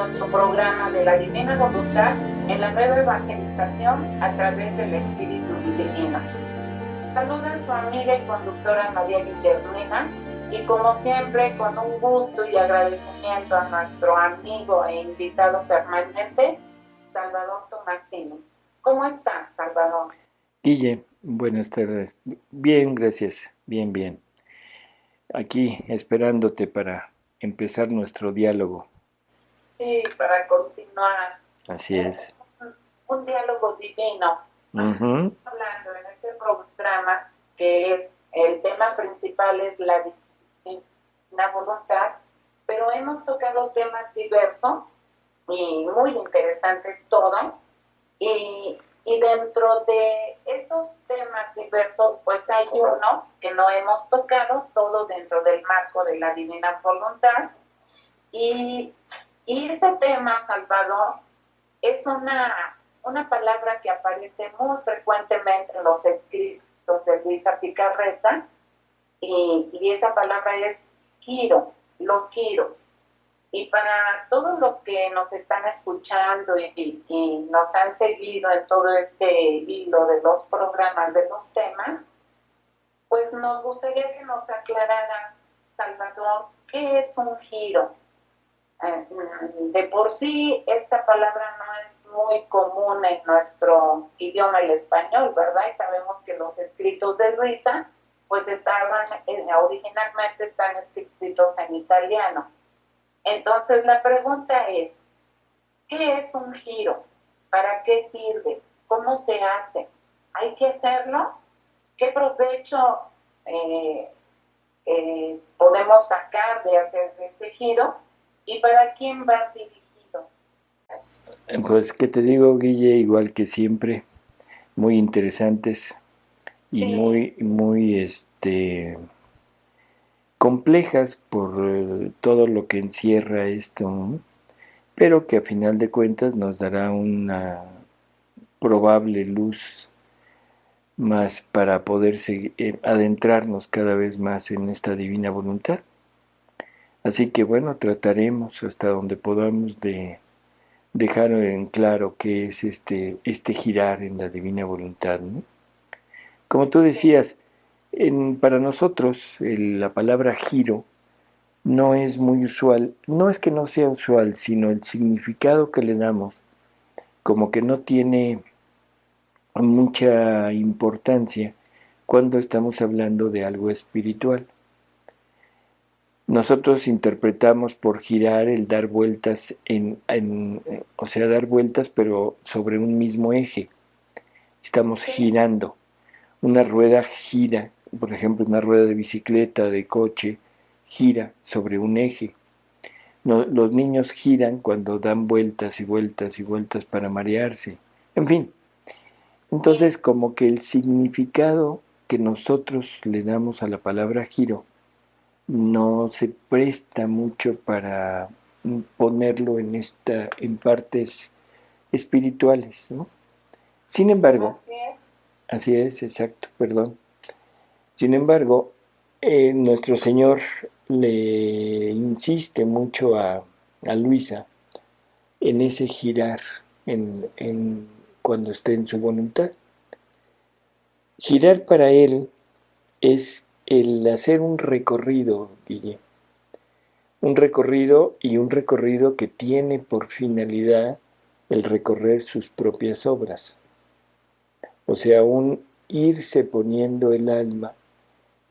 nuestro programa de la Divina Voluntad en la nueva evangelización a través del Espíritu Divino. Saluda a su amiga y conductora María Guillermina, y como siempre con un gusto y agradecimiento a nuestro amigo e invitado permanente, Salvador Tomasini. ¿Cómo estás, Salvador? Guille, buenas tardes. Bien, gracias. Bien. Aquí esperándote para empezar nuestro diálogo. Sí, para continuar. Así es. Un diálogo divino. Ujú. Hablando en este programa, que es el tema principal es la divina voluntad, pero hemos tocado temas diversos y muy interesantes todos, y dentro de esos temas diversos, pues hay uno que no hemos tocado, todo dentro del marco de la divina voluntad, y ese tema, Salvador, es una palabra que aparece muy frecuentemente en los escritos de Luisa Picarreta, y esa palabra es giro, los giros. Y para todos los que nos están escuchando y nos han seguido en todo este hilo de los programas, de los temas, pues nos gustaría que nos aclararas, Salvador, ¿qué es un giro? De por sí, esta palabra no es muy común en nuestro idioma, el español, ¿verdad? Y sabemos que los escritos de Luisa, pues originalmente están escritos en italiano. Entonces la pregunta es, ¿qué es un giro? ¿Para qué sirve? ¿Cómo se hace? ¿Hay que hacerlo? ¿Qué provecho podemos sacar de hacer ese giro? ¿Y para quién van dirigidos? Pues, ¿qué te digo, Guille? Igual que siempre, muy interesantes y Sí. muy complejas por todo lo que encierra esto, ¿no? Pero que a final de cuentas nos dará una probable luz más para poder adentrarnos cada vez más en esta divina voluntad. Así que bueno, trataremos hasta donde podamos de dejar en claro qué es este girar en la divina voluntad, ¿no? Como tú decías, para nosotros la palabra giro no es muy usual, no es que no sea usual, sino el significado que le damos, como que no tiene mucha importancia cuando estamos hablando de algo espiritual. Nosotros interpretamos por girar el dar vueltas o sea, dar vueltas pero sobre un mismo eje. Estamos girando. Una rueda gira, por ejemplo, una rueda de bicicleta, de coche, gira sobre un eje. No, los niños giran cuando dan vueltas y vueltas y vueltas para marearse. En fin, entonces como que el significado que nosotros le damos a la palabra giro no se presta mucho para ponerlo en partes espirituales, ¿no? Sin embargo, así es, exacto, perdón. Sin embargo, nuestro Señor le insiste mucho a Luisa en ese girar, cuando esté en su voluntad. Girar para él es el hacer un recorrido, Guille. Un recorrido que tiene por finalidad el recorrer sus propias obras. O sea, un irse poniendo el alma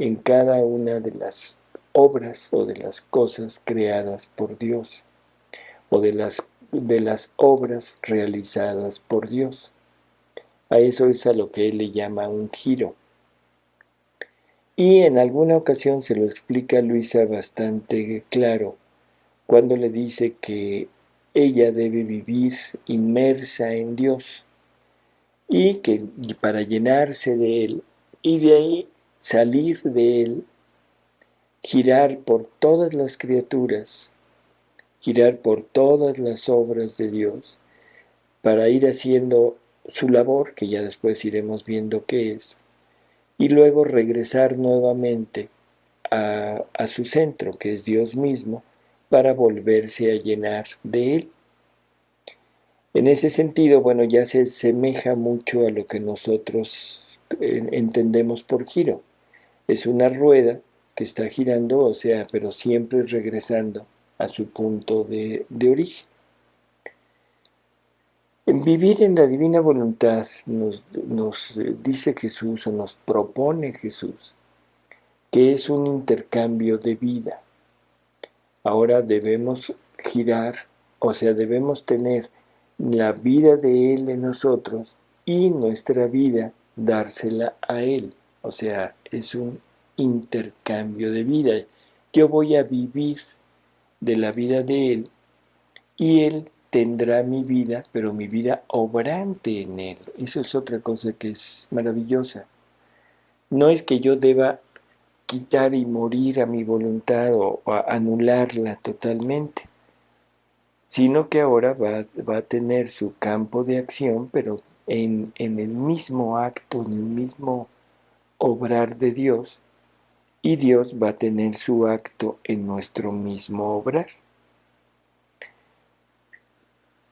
en cada una de las obras o de las cosas creadas por Dios, o de las obras realizadas por Dios. A eso es a lo que él le llama un giro. Y en alguna ocasión se lo explica Luisa bastante claro cuando le dice que ella debe vivir inmersa en Dios y que para llenarse de Él y de ahí salir de Él, girar por todas las criaturas, girar por todas las obras de Dios, para ir haciendo su labor, que ya después iremos viendo qué es, y luego regresar nuevamente a su centro, que es Dios mismo, para volverse a llenar de Él. En ese sentido, bueno, ya se asemeja mucho a lo que nosotros entendemos por giro. Es una rueda que está girando, o sea, pero siempre regresando a su punto de origen. En vivir en la divina voluntad nos dice Jesús o nos propone Jesús que es un intercambio de vida. Ahora debemos girar, o sea, debemos tener la vida de Él en nosotros y nuestra vida dársela a Él. O sea, es un intercambio de vida. Yo voy a vivir de la vida de Él y Él tendrá mi vida, pero mi vida obrante en Él. Eso es otra cosa que es maravillosa. No es que yo deba quitar y morir a mi voluntad o anularla totalmente, sino que ahora va a tener su campo de acción, pero en el mismo acto, en el mismo obrar de Dios, y Dios va a tener su acto en nuestro mismo obrar.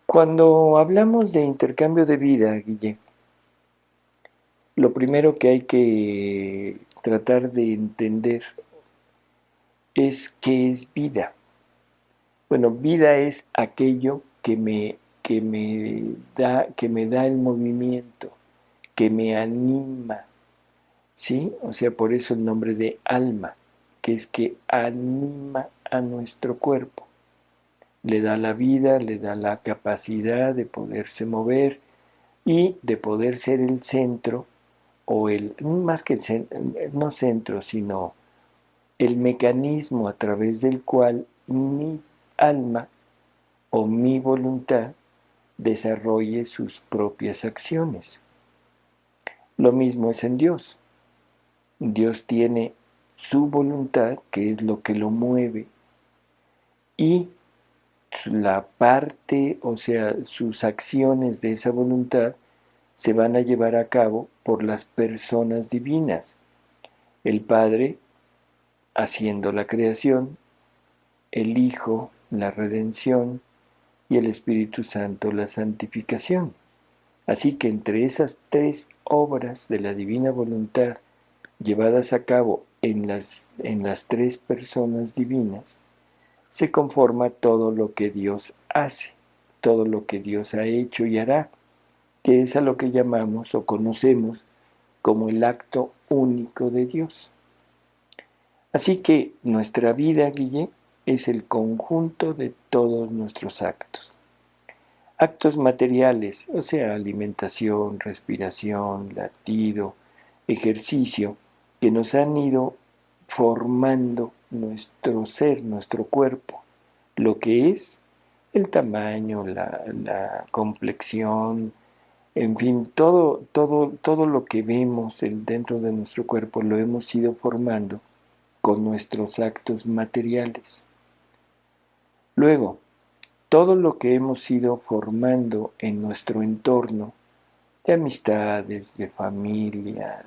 Cuando hablamos de intercambio de vida, Guille, lo primero que hay que tratar de entender es qué es vida. Bueno, vida es aquello que me da el movimiento, que me anima, ¿sí? O sea, por eso el nombre de alma, que es que anima a nuestro cuerpo. Le da la vida, le da la capacidad de poderse mover y de poder ser el centro, o más que el centro, no centro, sino el mecanismo a través del cual mi alma o mi voluntad desarrolle sus propias acciones. Lo mismo es en Dios. Dios tiene su voluntad, que es lo que lo mueve, y la parte, o sea, sus acciones de esa voluntad se van a llevar a cabo por las personas divinas. El Padre haciendo la creación, el Hijo la redención y el Espíritu Santo la santificación. Así que entre esas tres obras de la divina voluntad llevadas a cabo en las tres personas divinas, se conforma todo lo que Dios hace, todo lo que Dios ha hecho y hará, que es a lo que llamamos o conocemos como el acto único de Dios. Así que nuestra vida, Guille, es el conjunto de todos nuestros actos. Actos materiales, o sea, alimentación, respiración, latido, ejercicio, que nos han ido formando nuestro ser, nuestro cuerpo, lo que es el tamaño, la complexión, en fin, todo lo que vemos dentro de nuestro cuerpo lo hemos ido formando con nuestros actos materiales. Luego, todo lo que hemos ido formando en nuestro entorno, de amistades, de familia,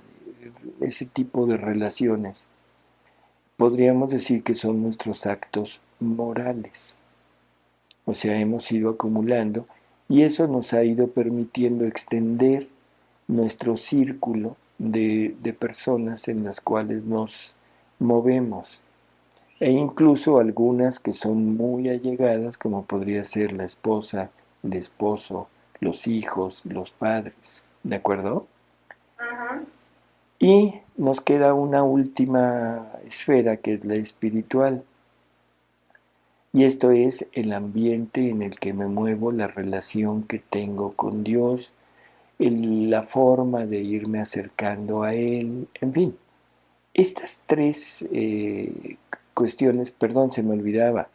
de ese tipo de relaciones, podríamos decir que son nuestros actos morales. O sea, hemos ido acumulando y eso nos ha ido permitiendo extender nuestro círculo de personas en las cuales nos movemos. E incluso algunas que son muy allegadas, como podría ser la esposa, el esposo, los hijos, los padres, ¿de acuerdo? Ujú. Y nos queda una última esfera que es la espiritual. Y esto es el ambiente en el que me muevo, la relación que tengo con Dios, la forma de irme acercando a Él, en fin. Estas tres cuestiones, perdón, se me olvidaba,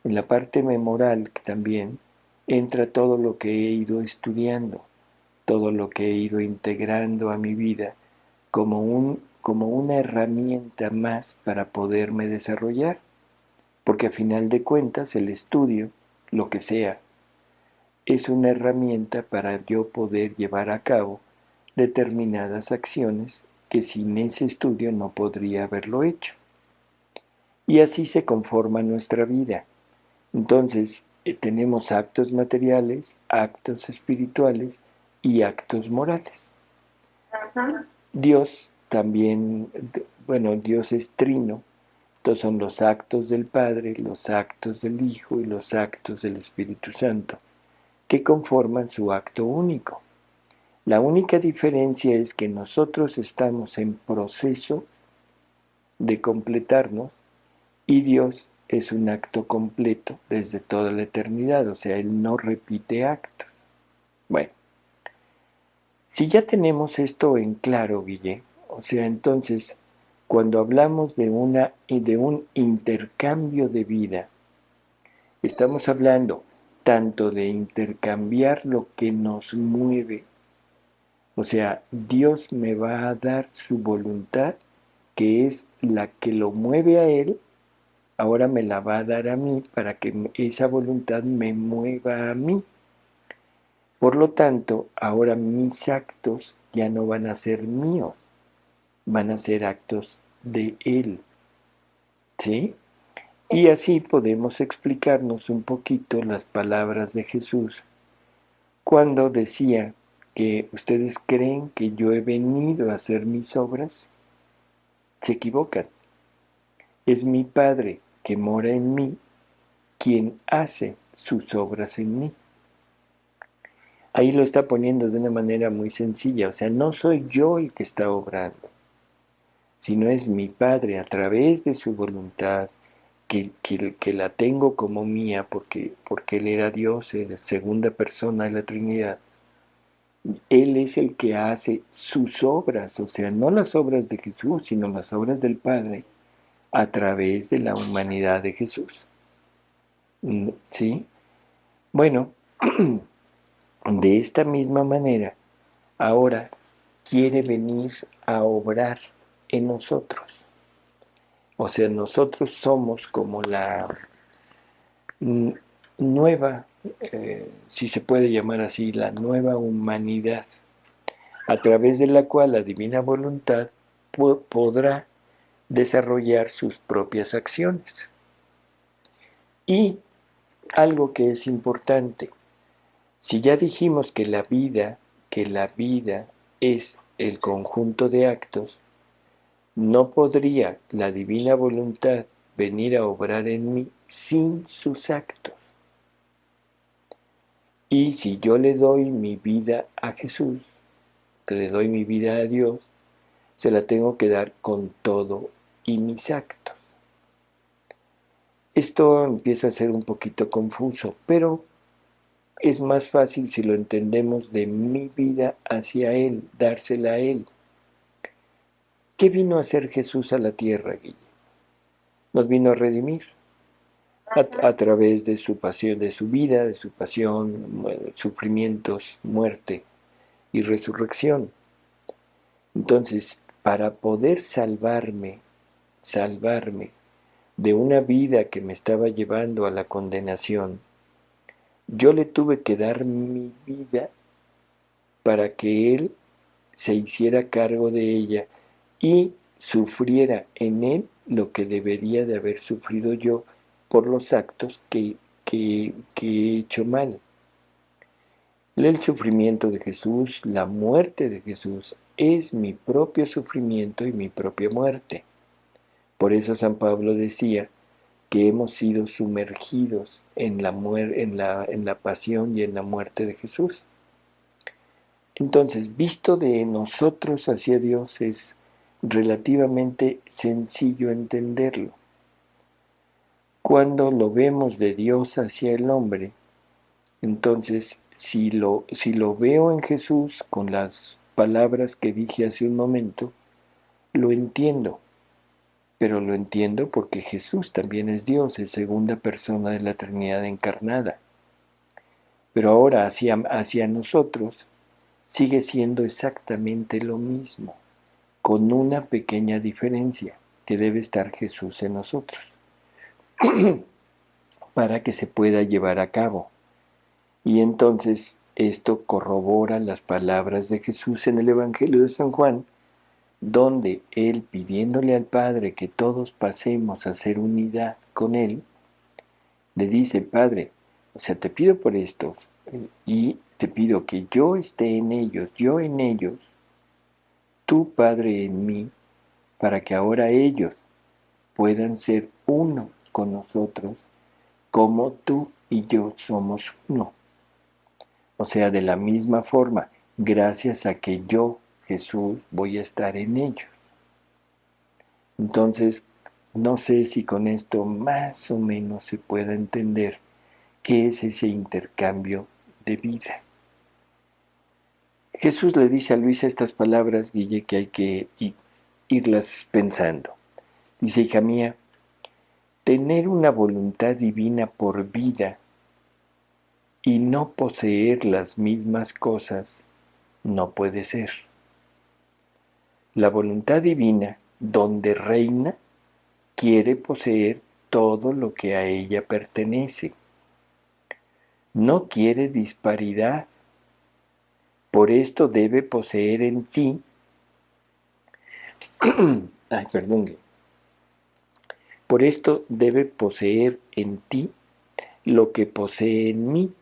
en la parte memoral también entra todo lo que he ido estudiando, todo lo que he ido integrando a mi vida como una herramienta más para poderme desarrollar, porque a final de cuentas el estudio, lo que sea, es una herramienta para yo poder llevar a cabo determinadas acciones que sin ese estudio no podría haberlo hecho. Y así se conforma nuestra vida. Entonces, tenemos actos materiales, actos espirituales y actos morales. Ajá. Dios también, bueno, Dios es trino, estos son los actos del Padre, los actos del Hijo y los actos del Espíritu Santo, que conforman su acto único. La única diferencia es que nosotros estamos en proceso de completarnos y Dios es un acto completo desde toda la eternidad, o sea, Él no repite actos. Bueno, si ya tenemos esto en claro, Guille, o sea, entonces, cuando hablamos de un intercambio de vida, estamos hablando tanto de intercambiar lo que nos mueve, o sea, Dios me va a dar su voluntad, que es la que lo mueve a Él, ahora me la va a dar a mí para que esa voluntad me mueva a mí. Por lo tanto, ahora mis actos ya no van a ser míos, van a ser actos de Él. ¿Sí? Sí. Y así podemos explicarnos un poquito las palabras de Jesús cuando decía que ustedes creen que yo he venido a hacer mis obras, se equivocan. Es mi Padre que mora en mí quien hace sus obras en mí. Ahí lo está poniendo de una manera muy sencilla, o sea, no soy yo el que está obrando, sino es mi Padre a través de su voluntad, que la tengo como mía porque Él era Dios, en la segunda persona de la Trinidad. Él es el que hace sus obras, o sea, no las obras de Jesús, sino las obras del Padre a través de la humanidad de Jesús. ¿Sí? Bueno, de esta misma manera, ahora quiere venir a obrar en nosotros. O sea, nosotros somos como la nueva, si se puede llamar así, la nueva humanidad, a través de la cual la divina voluntad podrá desarrollar sus propias acciones. Y algo que es importante, si ya dijimos que la vida es el conjunto de actos, no podría la divina voluntad venir a obrar en mí sin sus actos. Y si yo le doy mi vida a Jesús, que le doy mi vida a Dios, se la tengo que dar con todo y mis actos. Esto empieza a ser un poquito confuso, pero es más fácil si lo entendemos de mi vida hacia Él, dársela a Él. ¿Qué vino a hacer Jesús a la tierra, Guille? Nos vino a redimir a través de su pasión, de su vida, de su pasión, sufrimientos, muerte y resurrección. Entonces, para poder salvarme de una vida que me estaba llevando a la condenación, yo le tuve que dar mi vida para que Él se hiciera cargo de ella y sufriera en Él lo que debería de haber sufrido yo por los actos que he hecho mal. El sufrimiento de Jesús, la muerte de Jesús, es mi propio sufrimiento y mi propia muerte. Por eso San Pablo decía que hemos sido sumergidos en la pasión y en la muerte de Jesús. Entonces, visto de nosotros hacia Dios es relativamente sencillo entenderlo. Cuando lo vemos de Dios hacia el hombre, entonces si lo veo en Jesús con las palabras que dije hace un momento, lo entiendo. Pero lo entiendo porque Jesús también es Dios, es segunda persona de la Trinidad encarnada. Pero ahora hacia nosotros sigue siendo exactamente lo mismo, con una pequeña diferencia, que debe estar Jesús en nosotros, para que se pueda llevar a cabo. Y entonces esto corrobora las palabras de Jesús en el Evangelio de San Juan, donde Él, pidiéndole al Padre que todos pasemos a ser unidad con Él, le dice: Padre, O sea, te pido por esto y te pido que yo esté en ellos, yo en ellos, tu Padre en mí, para que ahora ellos puedan ser uno con nosotros, como tú y yo somos uno. O sea, de la misma forma, gracias a que yo, Jesús, voy a estar en ellos. Entonces, no sé si con esto más o menos se pueda entender qué es ese intercambio de vida. Jesús le dice a Luisa estas palabras, Guille, que hay que irlas pensando. Dice, hija mía, tener una voluntad divina por vida y no poseer las mismas cosas no puede ser. La voluntad divina, donde reina, quiere poseer todo lo que a ella pertenece. No quiere disparidad. Por esto debe poseer en ti, por esto debe poseer en ti lo que posee en mí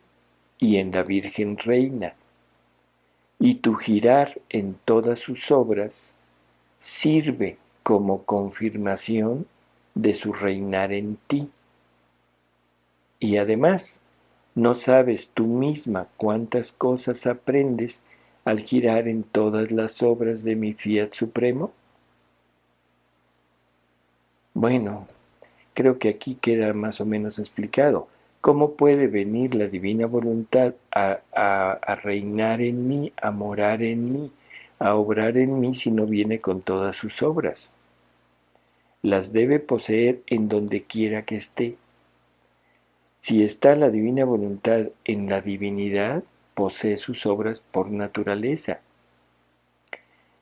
y en la Virgen Reina, y tu girar en todas sus obras sirve como confirmación de su reinar en ti. Y además, ¿no sabes tú misma cuántas cosas aprendes al girar en todas las obras de mi Fiat Supremo? Bueno, creo que aquí queda más o menos explicado. ¿Cómo puede venir la divina voluntad a reinar en mí, a morar en mí, a obrar en mí si no viene con todas sus obras? Las debe poseer en donde quiera que esté. Si está la divina voluntad en la divinidad, posee sus obras por naturaleza.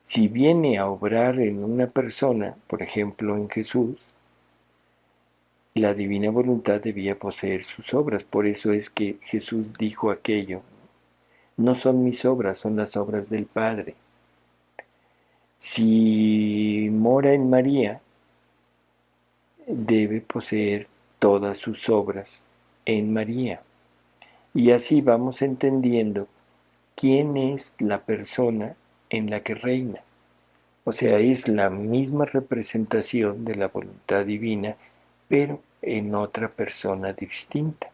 Si viene a obrar en una persona, por ejemplo en Jesús, la divina voluntad debía poseer sus obras. Por eso es que Jesús dijo aquello: no son mis obras, son las obras del Padre. Si mora en María, debe poseer todas sus obras en María. Y así vamos entendiendo quién es la persona en la que reina. O sea, es la misma representación de la voluntad divina, pero en otra persona distinta.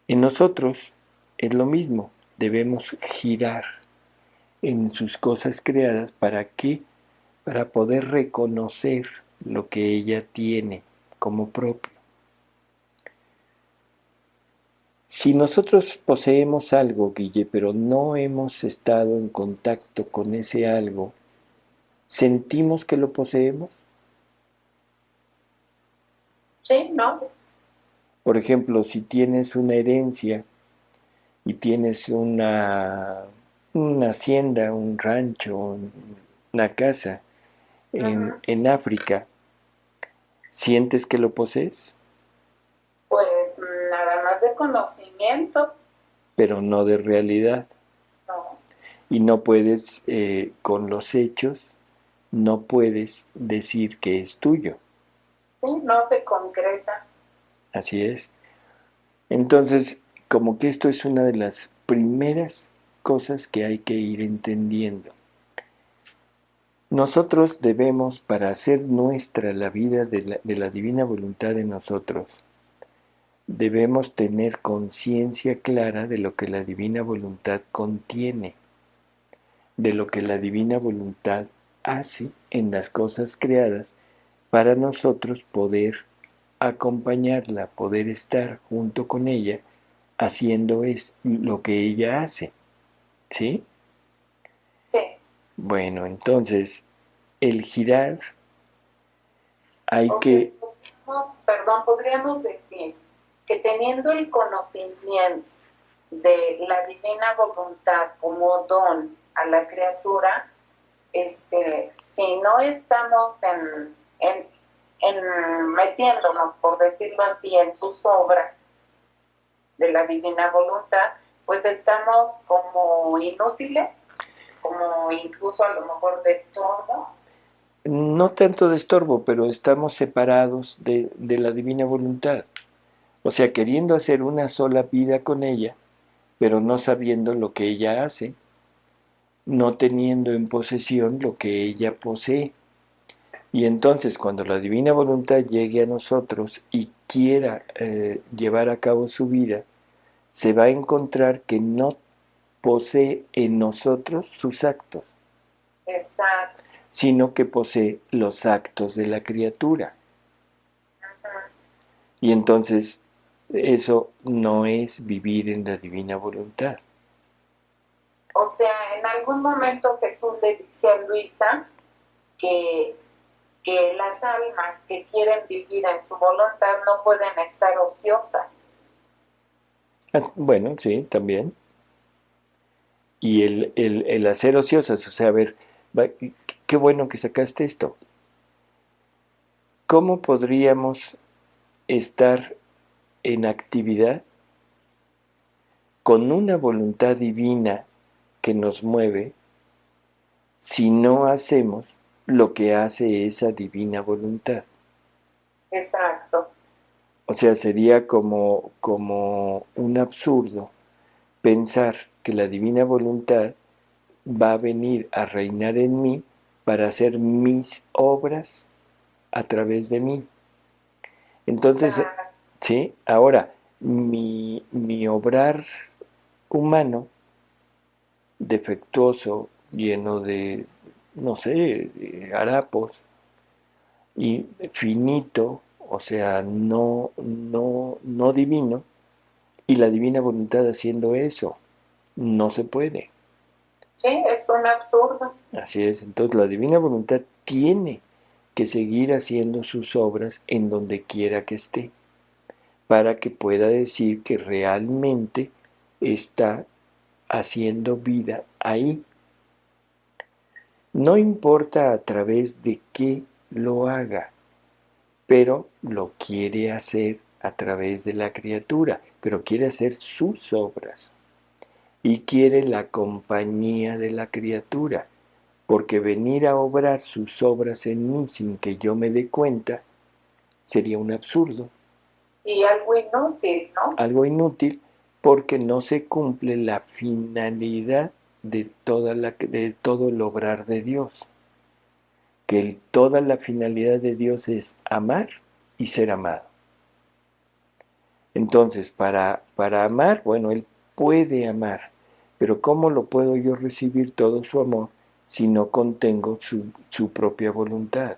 En nosotros es lo mismo, debemos girar en sus cosas creadas. ¿Para qué? Para poder reconocer lo que ella tiene como propio. Si nosotros poseemos algo, Guille, pero no hemos estado en contacto con ese algo, ¿sentimos que lo poseemos? Sí, ¿no? Por ejemplo, si tienes una herencia y tienes una hacienda, un rancho, una casa en África, ¿sientes que lo posees? Pues nada más de conocimiento, Pero no de realidad. no. Y no puedes, con los hechos, no puedes decir que es tuyo. Sí, no se concreta. Así es. Entonces, como que esto es una de las primeras cosas que hay que ir entendiendo. Nosotros debemos, para hacer nuestra la vida de la divina voluntad en nosotros, debemos tener conciencia clara de lo que la divina voluntad contiene, de lo que la divina voluntad hace en las cosas creadas, para nosotros poder acompañarla, poder estar junto con ella, haciendo lo que ella hace. ¿Sí? Sí. Bueno, entonces, el girar hay Okay. que... Podríamos decir que teniendo el conocimiento de la divina voluntad como don a la criatura, si no estamos metiéndonos, por decirlo así, en sus obras de la divina voluntad, pues estamos como inútiles, como incluso a lo mejor de estorbo. No tanto de estorbo, pero estamos separados de la divina voluntad. O sea, queriendo hacer una sola vida con ella, pero no sabiendo lo que ella hace, no teniendo en posesión lo que ella posee. Y entonces cuando la divina voluntad llegue a nosotros y quiera llevar a cabo su vida, se va a encontrar que no posee en nosotros sus actos, Exacto. sino que posee los actos de la criatura. Ujú. Y entonces eso no es vivir en la divina voluntad. O sea, en algún momento Jesús le dice a Luisa que, que las almas que quieren vivir en su voluntad no pueden estar ociosas. Bueno, sí, también. Y el hacer ociosas, o sea, a ver, qué bueno que sacaste esto. ¿Cómo podríamos estar en actividad con una voluntad divina que nos mueve si no hacemos lo que hace esa divina voluntad? Exacto. O sea, sería como un absurdo pensar que la divina voluntad va a venir a reinar en mí para hacer mis obras a través de mí. Entonces, Exacto. sí, ahora, mi obrar humano, defectuoso, lleno de, no sé, harapos, y finito, o sea, no divino, y la divina voluntad haciendo eso, no se puede. Sí, es un absurdo. Así es, entonces la divina voluntad tiene que seguir haciendo sus obras en donde quiera que esté, para que pueda decir que realmente está haciendo vida ahí. No importa a través de qué lo haga, pero lo quiere hacer a través de la criatura, pero quiere hacer sus obras y quiere la compañía de la criatura, porque venir a obrar sus obras en mí sin que yo me dé cuenta sería un absurdo, Y algo inútil, ¿no? algo inútil, porque no se cumple la finalidad de todo el obrar de Dios, que toda la finalidad de Dios es amar y ser amado. Entonces, para amar, bueno, Él puede amar, pero ¿cómo lo puedo yo recibir todo su amor si no contengo su propia voluntad?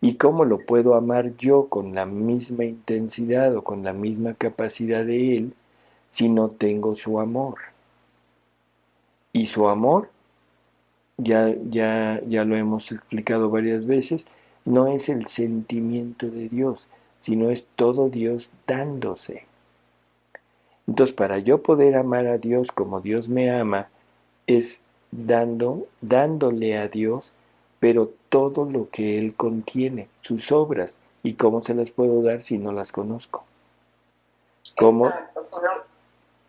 ¿Y cómo lo puedo amar yo con la misma intensidad o con la misma capacidad de Él si no tengo su amor? Y su amor, ya lo hemos explicado varias veces, no es el sentimiento de Dios, sino es todo Dios dándose. Entonces, para yo poder amar a Dios como Dios me ama, es dándole a Dios, pero todo lo que Él contiene, sus obras. ¿Y cómo se las puedo dar si no las conozco? ¿Cómo? Exacto.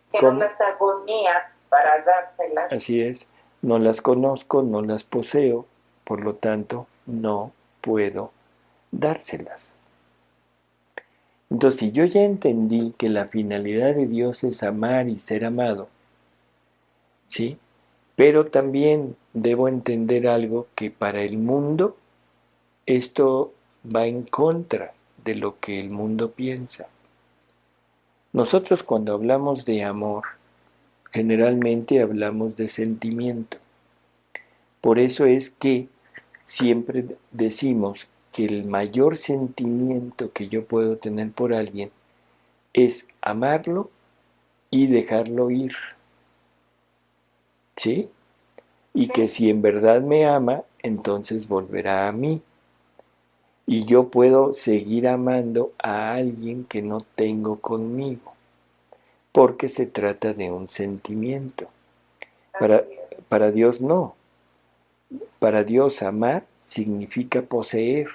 Si no ¿Cómo? las agonías para dárselas. Así es, no las conozco, no las poseo, por lo tanto, no puedo dárselas. Entonces, si yo ya entendí que la finalidad de Dios es amar y ser amado, ¿sí? Pero también debo entender algo que para el mundo esto va en contra de lo que el mundo piensa. Nosotros cuando hablamos de amor, generalmente hablamos de sentimiento. Por eso es que siempre decimos que el mayor sentimiento que yo puedo tener por alguien es amarlo y dejarlo ir, ¿sí? Y Sí, que si en verdad me ama, entonces volverá a mí. Y yo puedo seguir amando a alguien que no tengo conmigo, porque se trata de un sentimiento. Para, así es. para Dios no. Para Dios amar significa poseer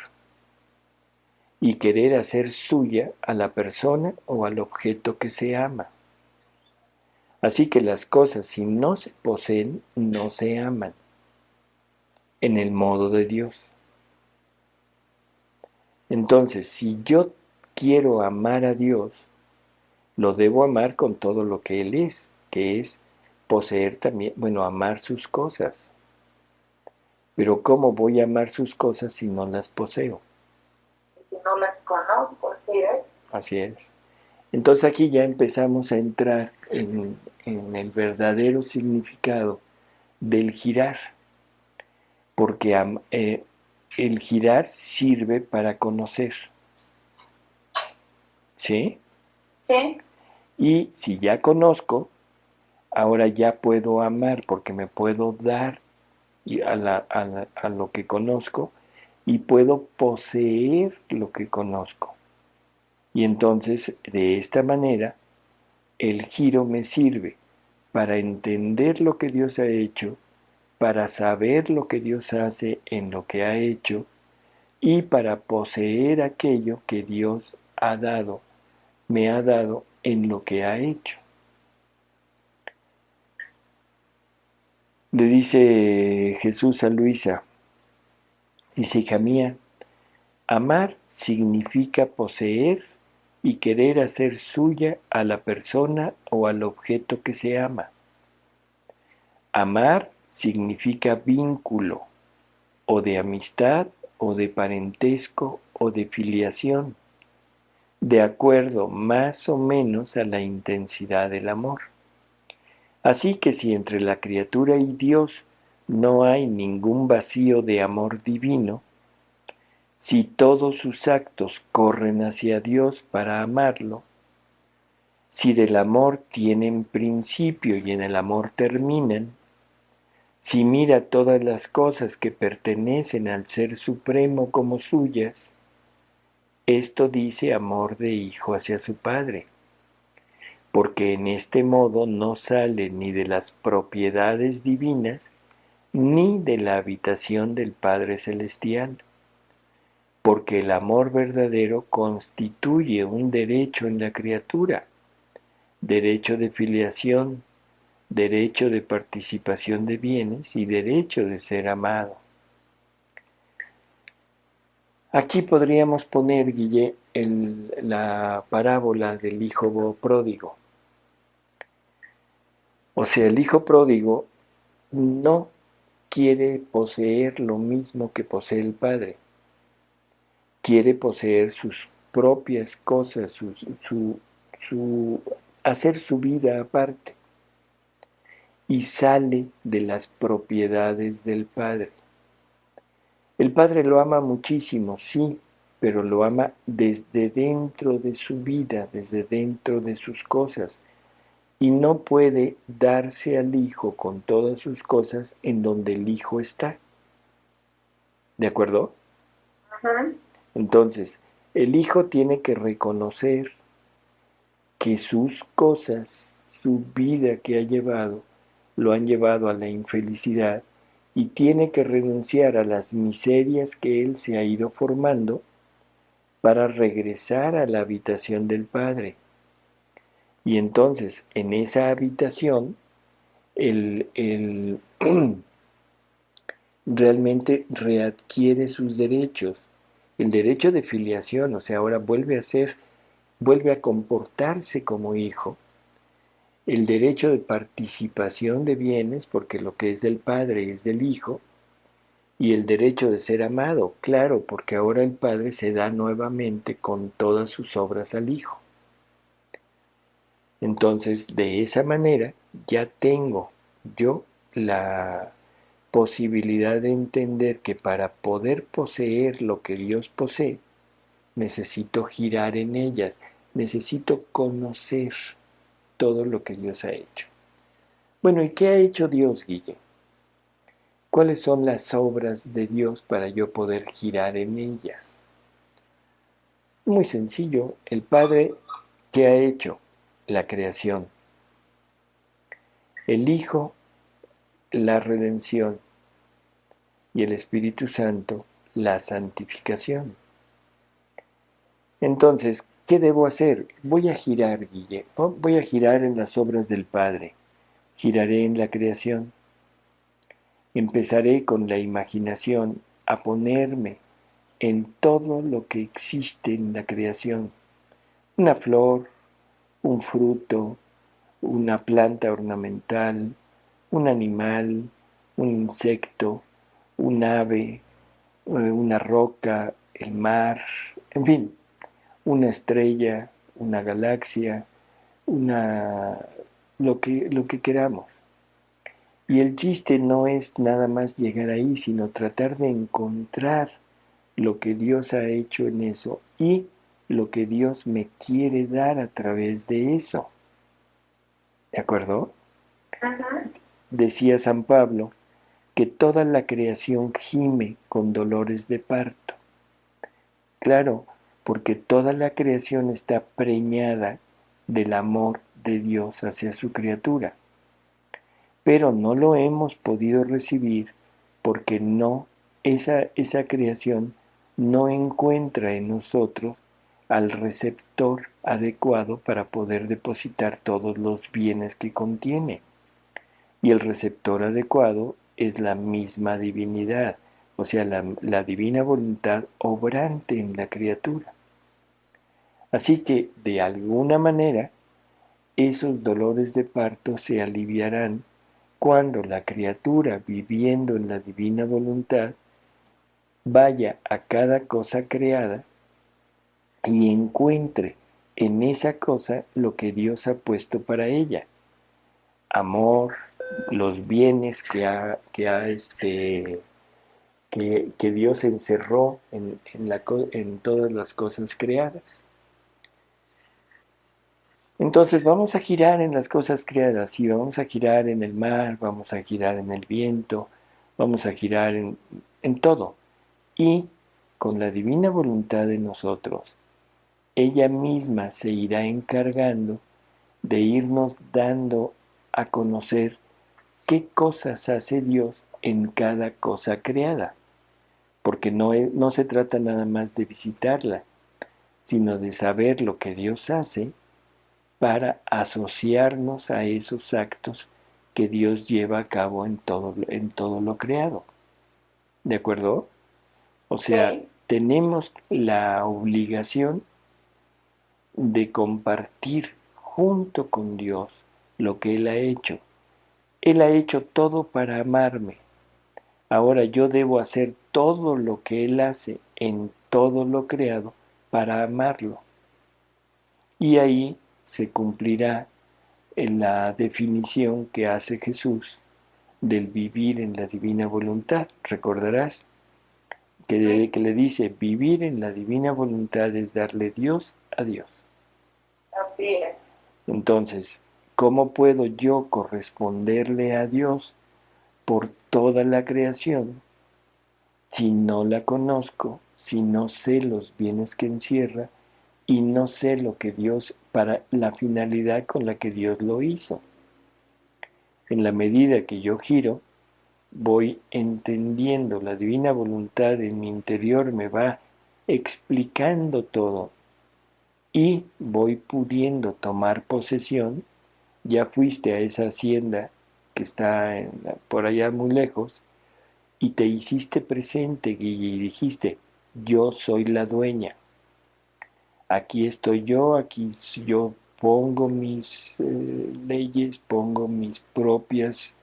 y querer hacer suya a la persona o al objeto que se ama. Así que las cosas, si no se poseen, no se aman en el modo de Dios. Entonces, si yo quiero amar a Dios, lo debo amar con todo lo que Él es, que es poseer también, bueno, amar sus cosas. Pero ¿cómo voy a amar sus cosas si no las poseo? Si no las conozco, ¿sí ves? Así es. Entonces aquí ya empezamos a entrar en el verdadero significado del girar, porque el girar sirve para conocer, ¿sí? Sí, Y si ya conozco, ahora ya puedo amar, porque me puedo dar a lo que conozco y puedo poseer lo que conozco. Y entonces, de esta manera, el giro me sirve para entender lo que Dios ha hecho, para saber lo que Dios hace en lo que ha hecho y para poseer aquello que Dios ha dado, me ha dado en lo que ha hecho. Le dice Jesús a Luisa, dice, hija mía, amar significa poseer y querer hacer suya a la persona o al objeto que se ama. Amar significa vínculo, o de amistad, o de parentesco, o de filiación, de acuerdo más o menos a la intensidad del amor. Así que si entre la criatura y Dios no hay ningún vacío de amor divino, si todos sus actos corren hacia Dios para amarlo, si del amor tienen principio y en el amor terminan, si mira todas las cosas que pertenecen al Ser Supremo como suyas, esto dice amor de hijo hacia su Padre, porque en este modo no sale ni de las propiedades divinas, ni de la habitación del Padre Celestial, porque el amor verdadero constituye un derecho en la criatura, derecho de filiación, derecho de participación de bienes y derecho de ser amado. Aquí podríamos poner, Guille, la parábola del hijo pródigo. O sea, el hijo pródigo no quiere poseer lo mismo que posee el padre. Quiere poseer sus propias cosas, hacer su vida aparte. Y sale de las propiedades del padre. El padre lo ama muchísimo, sí, pero lo ama desde dentro de su vida, desde dentro de sus cosas. Y no puede darse al hijo con todas sus cosas en donde el hijo está. ¿De acuerdo? uh-huh. Entonces, el hijo tiene que reconocer que sus cosas, su vida que ha llevado, lo han llevado a la infelicidad y tiene que renunciar a las miserias que él se ha ido formando para regresar a la habitación del Padre. Y entonces, en esa habitación, él realmente readquiere sus derechos. El derecho de filiación, o sea, ahora vuelve a comportarse como hijo. El derecho de participación de bienes, porque lo que es del Padre es del Hijo, y el derecho de ser amado, claro, porque ahora el Padre se da nuevamente con todas sus obras al Hijo. Entonces, de esa manera, ya tengo yo la posibilidad de entender que para poder poseer lo que Dios posee, necesito girar en ellas, necesito conocer todo lo que Dios ha hecho. Bueno, ¿y qué ha hecho Dios, Guille? ¿Cuáles son las obras de Dios para yo poder girar en ellas? Muy sencillo, el Padre, ¿qué ha hecho? La creación. El Hijo, la redención. Y el Espíritu Santo, la santificación. Entonces, ¿qué debo hacer? Voy a girar, Guille. Voy a girar en las obras del Padre. Giraré en la creación. Empezaré con la imaginación a ponerme en todo lo que existe en la creación. Una flor, un fruto, una planta ornamental, un animal, un insecto, un ave, una roca, el mar, en fin, una estrella, una galaxia, una lo que queramos. Y el chiste no es nada más llegar ahí, sino tratar de encontrar lo que Dios ha hecho en eso y lo que Dios me quiere dar a través de eso. ¿De acuerdo? Ajá. Decía San Pablo que toda la creación gime con dolores de parto. Claro, porque toda la creación está preñada del amor de Dios hacia su criatura. Pero no lo hemos podido recibir porque esa creación no encuentra en nosotros al receptor adecuado para poder depositar todos los bienes que contiene. Y el receptor adecuado es la misma divinidad, o sea, la divina voluntad obrante en la criatura. Así que, de alguna manera, esos dolores de parto se aliviarán cuando la criatura, viviendo en la divina voluntad, vaya a cada cosa creada y encuentre en esa cosa lo que Dios ha puesto para ella. Amor, los bienes que Dios encerró en todas las cosas creadas. Entonces vamos a girar en las cosas creadas y vamos a girar en el mar, vamos a girar en el viento, vamos a girar en todo. Y con la divina voluntad de nosotros, ella misma se irá encargando de irnos dando a conocer qué cosas hace Dios en cada cosa creada. Porque no se trata nada más de visitarla, sino de saber lo que Dios hace para asociarnos a esos actos que Dios lleva a cabo en todo lo creado. ¿De acuerdo? O sea, Sí. tenemos la obligación de compartir junto con Dios lo que Él ha hecho. Él ha hecho todo para amarme. Ahora yo debo hacer todo lo que Él hace en todo lo creado para amarlo. Y ahí se cumplirá en la definición que hace Jesús del vivir en la divina voluntad. Recordarás que le dice, vivir en la divina voluntad es darle Dios a Dios. Así es. Entonces, ¿cómo puedo yo corresponderle a Dios por toda la creación si no la conozco, si no sé los bienes que encierra y no sé lo que Dios, para la finalidad con la que Dios lo hizo? En la medida que yo giro, voy entendiendo la divina voluntad en mi interior, me va explicando todo y voy pudiendo tomar posesión. Ya fuiste a esa hacienda que está por allá muy lejos y te hiciste presente, Guille, y dijiste, yo soy la dueña, aquí estoy yo, aquí yo pongo mis leyes, pongo mis propias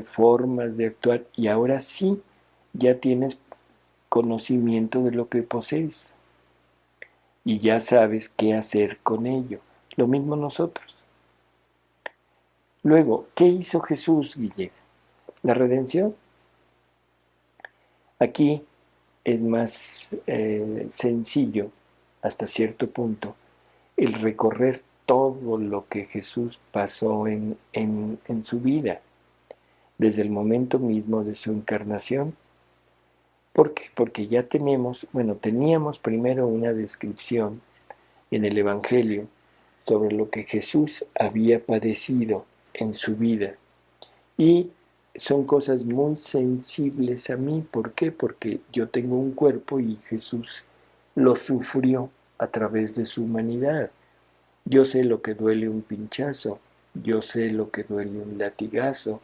formas de actuar y ahora sí ya tienes conocimiento de lo que posees y ya sabes qué hacer con ello. Lo mismo nosotros. Luego, ¿qué hizo Jesús, Guille? La redención. Aquí es más sencillo, hasta cierto punto, el recorrer todo lo que Jesús pasó en su vida, desde el momento mismo de su encarnación. ¿Por qué? Porque ya teníamos primero una descripción en el Evangelio sobre lo que Jesús había padecido en su vida. Y son cosas muy sensibles a mí. ¿Por qué? Porque yo tengo un cuerpo y Jesús lo sufrió a través de su humanidad. Yo sé lo que duele un pinchazo, yo sé lo que duele un latigazo.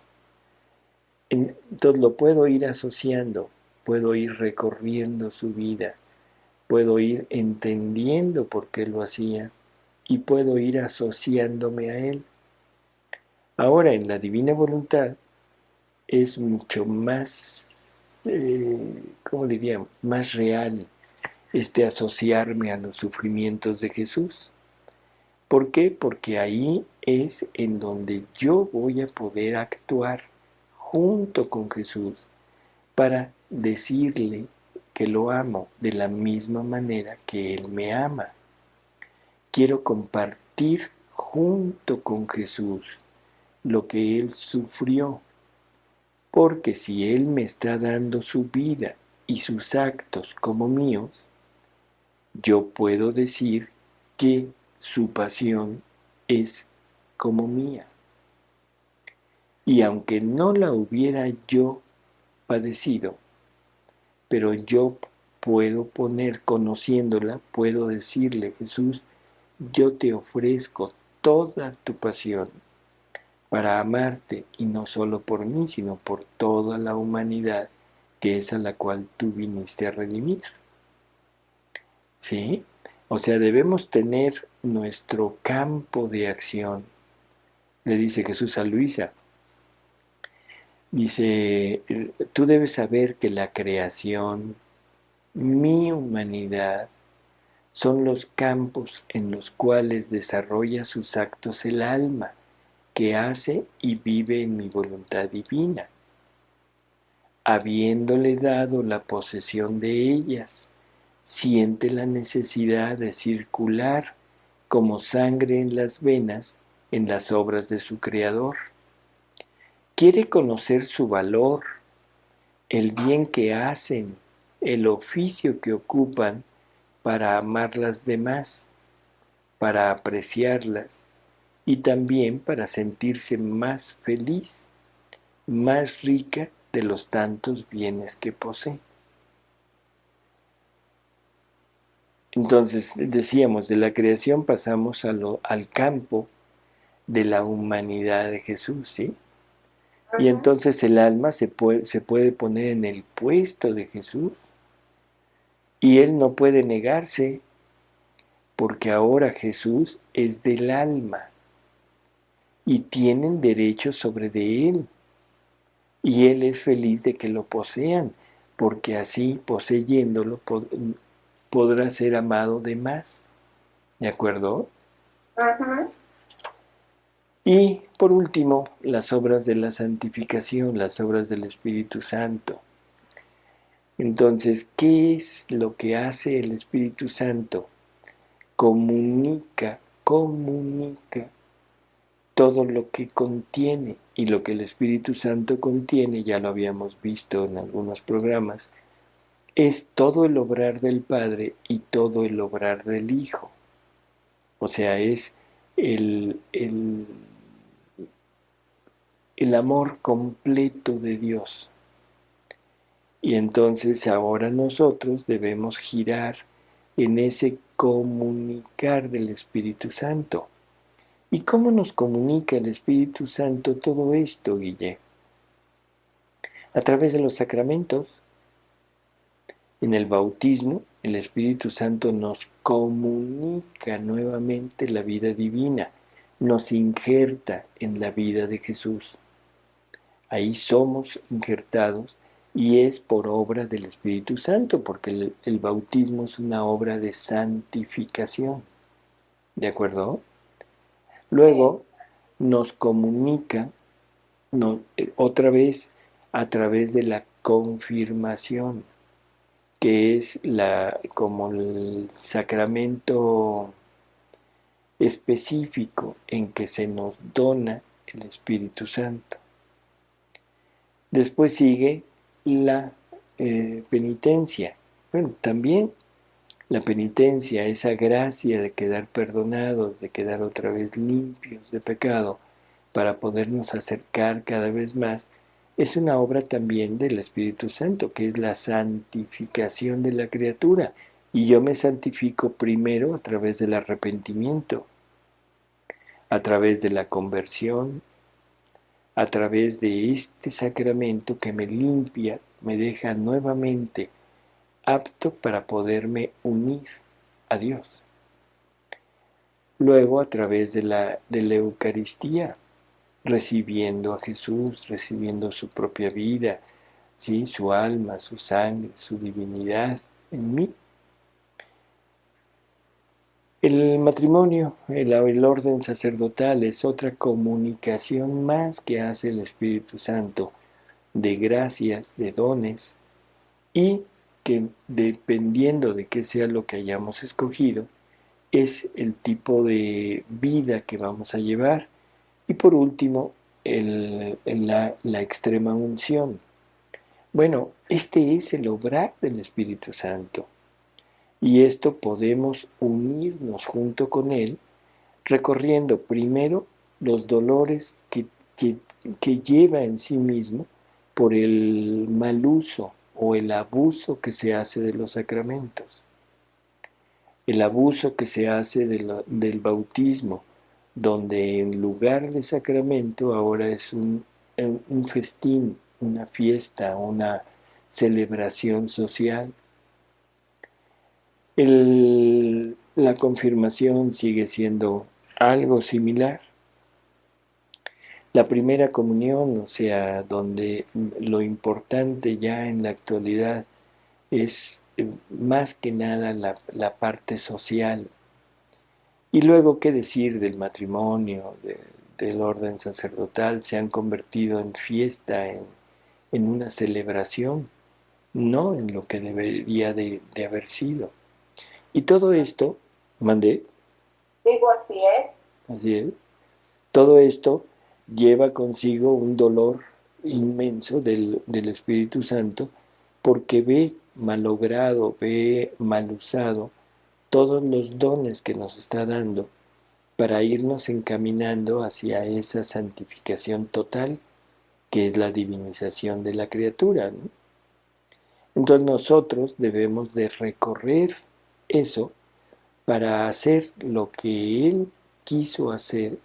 Entonces lo puedo ir asociando, puedo ir recorriendo su vida, puedo ir entendiendo por qué lo hacía y puedo ir asociándome a él. Ahora, en la divina voluntad es mucho más, ¿cómo diríamos?, más real asociarme a los sufrimientos de Jesús. ¿Por qué? Porque ahí es en donde yo voy a poder actuar junto con Jesús para decirle que lo amo de la misma manera que Él me ama. Quiero compartir junto con Jesús lo que Él sufrió, porque si Él me está dando su vida y sus actos como míos, yo puedo decir que su pasión es como mía. Y aunque no la hubiera yo padecido, pero yo puedo poner, conociéndola, puedo decirle, Jesús, yo te ofrezco toda tu pasión para amarte, y no solo por mí, sino por toda la humanidad, que es a la cual tú viniste a redimir. ¿Sí? O sea, debemos tener nuestro campo de acción. Le dice Jesús a Luisa, dice, tú debes saber que la creación, mi humanidad, son los campos en los cuales desarrolla sus actos el alma, que hace y vive en mi voluntad divina, habiéndole dado la posesión de ellas, siente la necesidad de circular como sangre en las venas en las obras de su Creador. Quiere conocer su valor, el bien que hacen, el oficio que ocupan para amar las demás, para apreciarlas y también para sentirse más feliz, más rica de los tantos bienes que posee. Entonces, decíamos, de la creación pasamos al campo de la humanidad de Jesús, ¿sí? Y entonces el alma se puede poner en el puesto de Jesús y él no puede negarse, porque ahora Jesús es del alma y tienen derecho sobre de él. Y él es feliz de que lo posean, porque así, poseyéndolo, podrá ser amado de más. ¿De acuerdo? Ajá. Y por último, las obras de la santificación, las obras del Espíritu Santo. Entonces, ¿qué es lo que hace el Espíritu Santo? Comunica todo lo que contiene. Y lo que el Espíritu Santo contiene, ya lo habíamos visto en algunos programas, es todo el obrar del Padre y todo el obrar del Hijo. O sea, es el amor completo de Dios. Y entonces ahora nosotros debemos girar en ese comunicar del Espíritu Santo. ¿Y cómo nos comunica el Espíritu Santo todo esto, Guille? A través de los sacramentos. En el bautismo, el Espíritu Santo nos comunica nuevamente la vida divina, nos injerta en la vida de Jesús. Ahí somos injertados y es por obra del Espíritu Santo, porque el bautismo es una obra de santificación. ¿De acuerdo? Luego nos comunica otra vez a través de la confirmación, que es como el sacramento específico en que se nos dona el Espíritu Santo. Después sigue la penitencia. Bueno, también la penitencia, esa gracia de quedar perdonados, de quedar otra vez limpios de pecado, para podernos acercar cada vez más, es una obra también del Espíritu Santo, que es la santificación de la criatura. Y yo me santifico primero a través del arrepentimiento, a través de la conversión, a través de este sacramento que me limpia, me deja nuevamente apto para poderme unir a Dios. Luego, a través de la Eucaristía, recibiendo a Jesús, recibiendo su propia vida, ¿sí? Su alma, su sangre, su divinidad en mí. El matrimonio, el orden sacerdotal, es otra comunicación más que hace el Espíritu Santo de gracias, de dones, y que dependiendo de qué sea lo que hayamos escogido, es el tipo de vida que vamos a llevar. Y por último, la extrema unción. Bueno, este es el obrar del Espíritu Santo. Y esto podemos unirnos junto con Él, recorriendo primero los dolores que, que lleva en sí mismo por el mal uso o el abuso que se hace de los sacramentos. El abuso que se hace del bautismo, donde en lugar de sacramento ahora es un festín, una fiesta, una celebración social. La confirmación sigue siendo algo similar. La primera comunión, o sea, donde lo importante ya en la actualidad es más que nada la parte social. Y luego, ¿qué decir del matrimonio, del orden sacerdotal? Se han convertido en fiesta, en una celebración, no en lo que debería de haber sido. Y todo esto, mandé, Digo, así es. así es, todo esto lleva consigo un dolor inmenso del Espíritu Santo porque ve malogrado, ve mal usado todos los dones que nos está dando para irnos encaminando hacia esa santificación total que es la divinización de la criatura, ¿no? Entonces nosotros debemos de recorrer eso para hacer lo que Él quiso hacer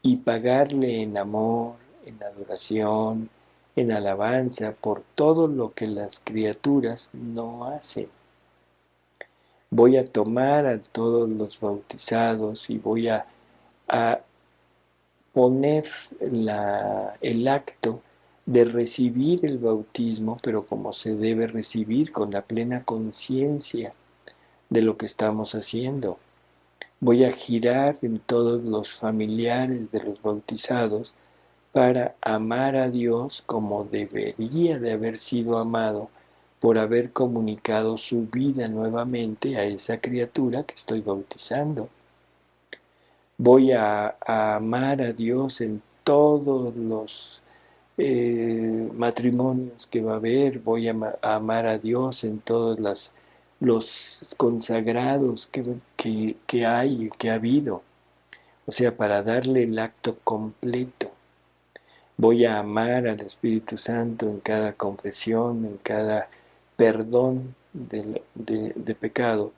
y pagarle en amor, en adoración, en alabanza por todo lo que las criaturas no hacen. Voy a tomar a todos los bautizados y voy a poner el acto de recibir el bautismo, pero como se debe recibir, con la plena conciencia de lo que estamos haciendo. Voy a girar en todos los familiares de los bautizados para amar a Dios como debería de haber sido amado por haber comunicado su vida nuevamente a esa criatura que estoy bautizando. Voy a amar a Dios en todos los matrimonios que va a haber, voy a amar a Dios en todos los consagrados que hay, que ha habido. O sea, para darle el acto completo. Voy a amar al Espíritu Santo en cada confesión, en cada perdón de pecado,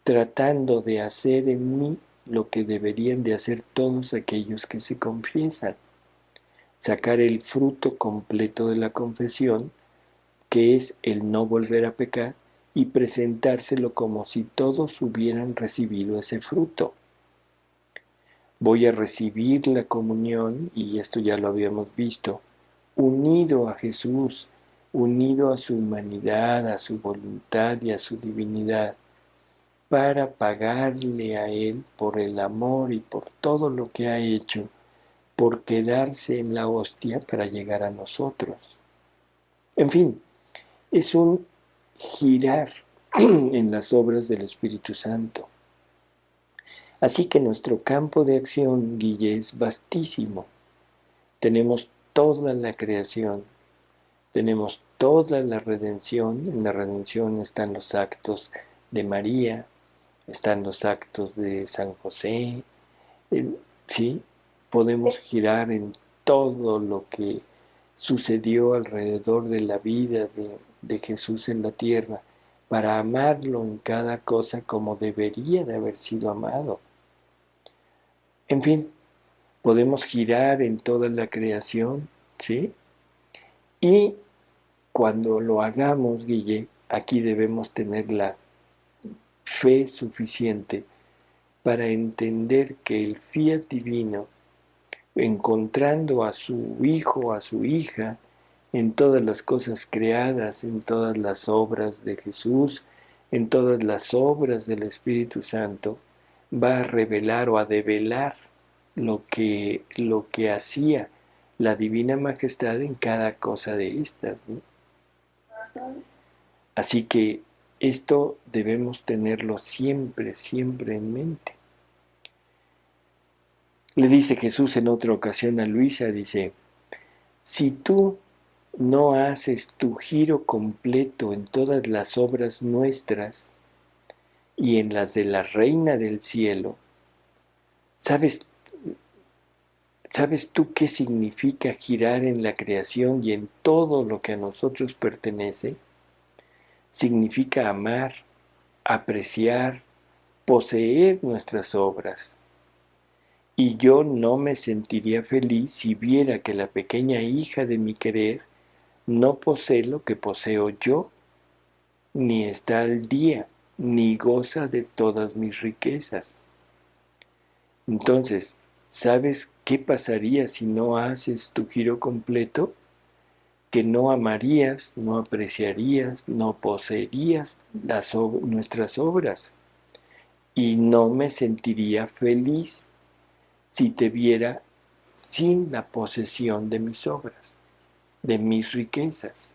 tratando de hacer en mí lo que deberían de hacer todos aquellos que se confiesan. Sacar el fruto completo de la confesión, que es el no volver a pecar, y presentárselo como si todos hubieran recibido ese fruto. Voy a recibir la comunión, y esto ya lo habíamos visto, unido a Jesús, unido a su humanidad, a su voluntad y a su divinidad, para pagarle a Él por el amor y por todo lo que ha hecho, por quedarse en la hostia para llegar a nosotros. En fin, es un girar en las obras del Espíritu Santo. Así que nuestro campo de acción, Guille, es vastísimo. Tenemos toda la creación, tenemos toda la redención. En la redención están los actos de María, están los actos de San José. Sí, podemos girar en todo lo que sucedió alrededor de la vida de Jesús en la tierra, para amarlo en cada cosa como debería de haber sido amado. En fin, podemos girar en toda la creación, ¿sí? Y cuando lo hagamos, Guille, aquí debemos tener la fe suficiente para entender que el fiat divino, encontrando a su hijo, a su hija, en todas las cosas creadas, en todas las obras de Jesús, en todas las obras del Espíritu Santo, va a revelar o a develar lo que hacía la Divina Majestad en cada cosa de estas, ¿no? Así que esto debemos tenerlo siempre, siempre en mente. Le dice Jesús en otra ocasión a Luisa, dice, si tú no haces tu giro completo en todas las obras nuestras y en las de la Reina del Cielo, ¿sabes, ¿sabes tú qué significa girar en la creación y en todo lo que a nosotros pertenece? Significa amar, apreciar, poseer nuestras obras. Y yo no me sentiría feliz si viera que la pequeña hija de mi querer no posee lo que poseo yo, ni está al día, ni goza de todas mis riquezas. Entonces, ¿sabes qué pasaría si no haces tu giro completo? Que no amarías, no apreciarías, no poseerías nuestras obras. Y no me sentiría feliz si te viera sin la posesión de mis obras, de mis riquezas.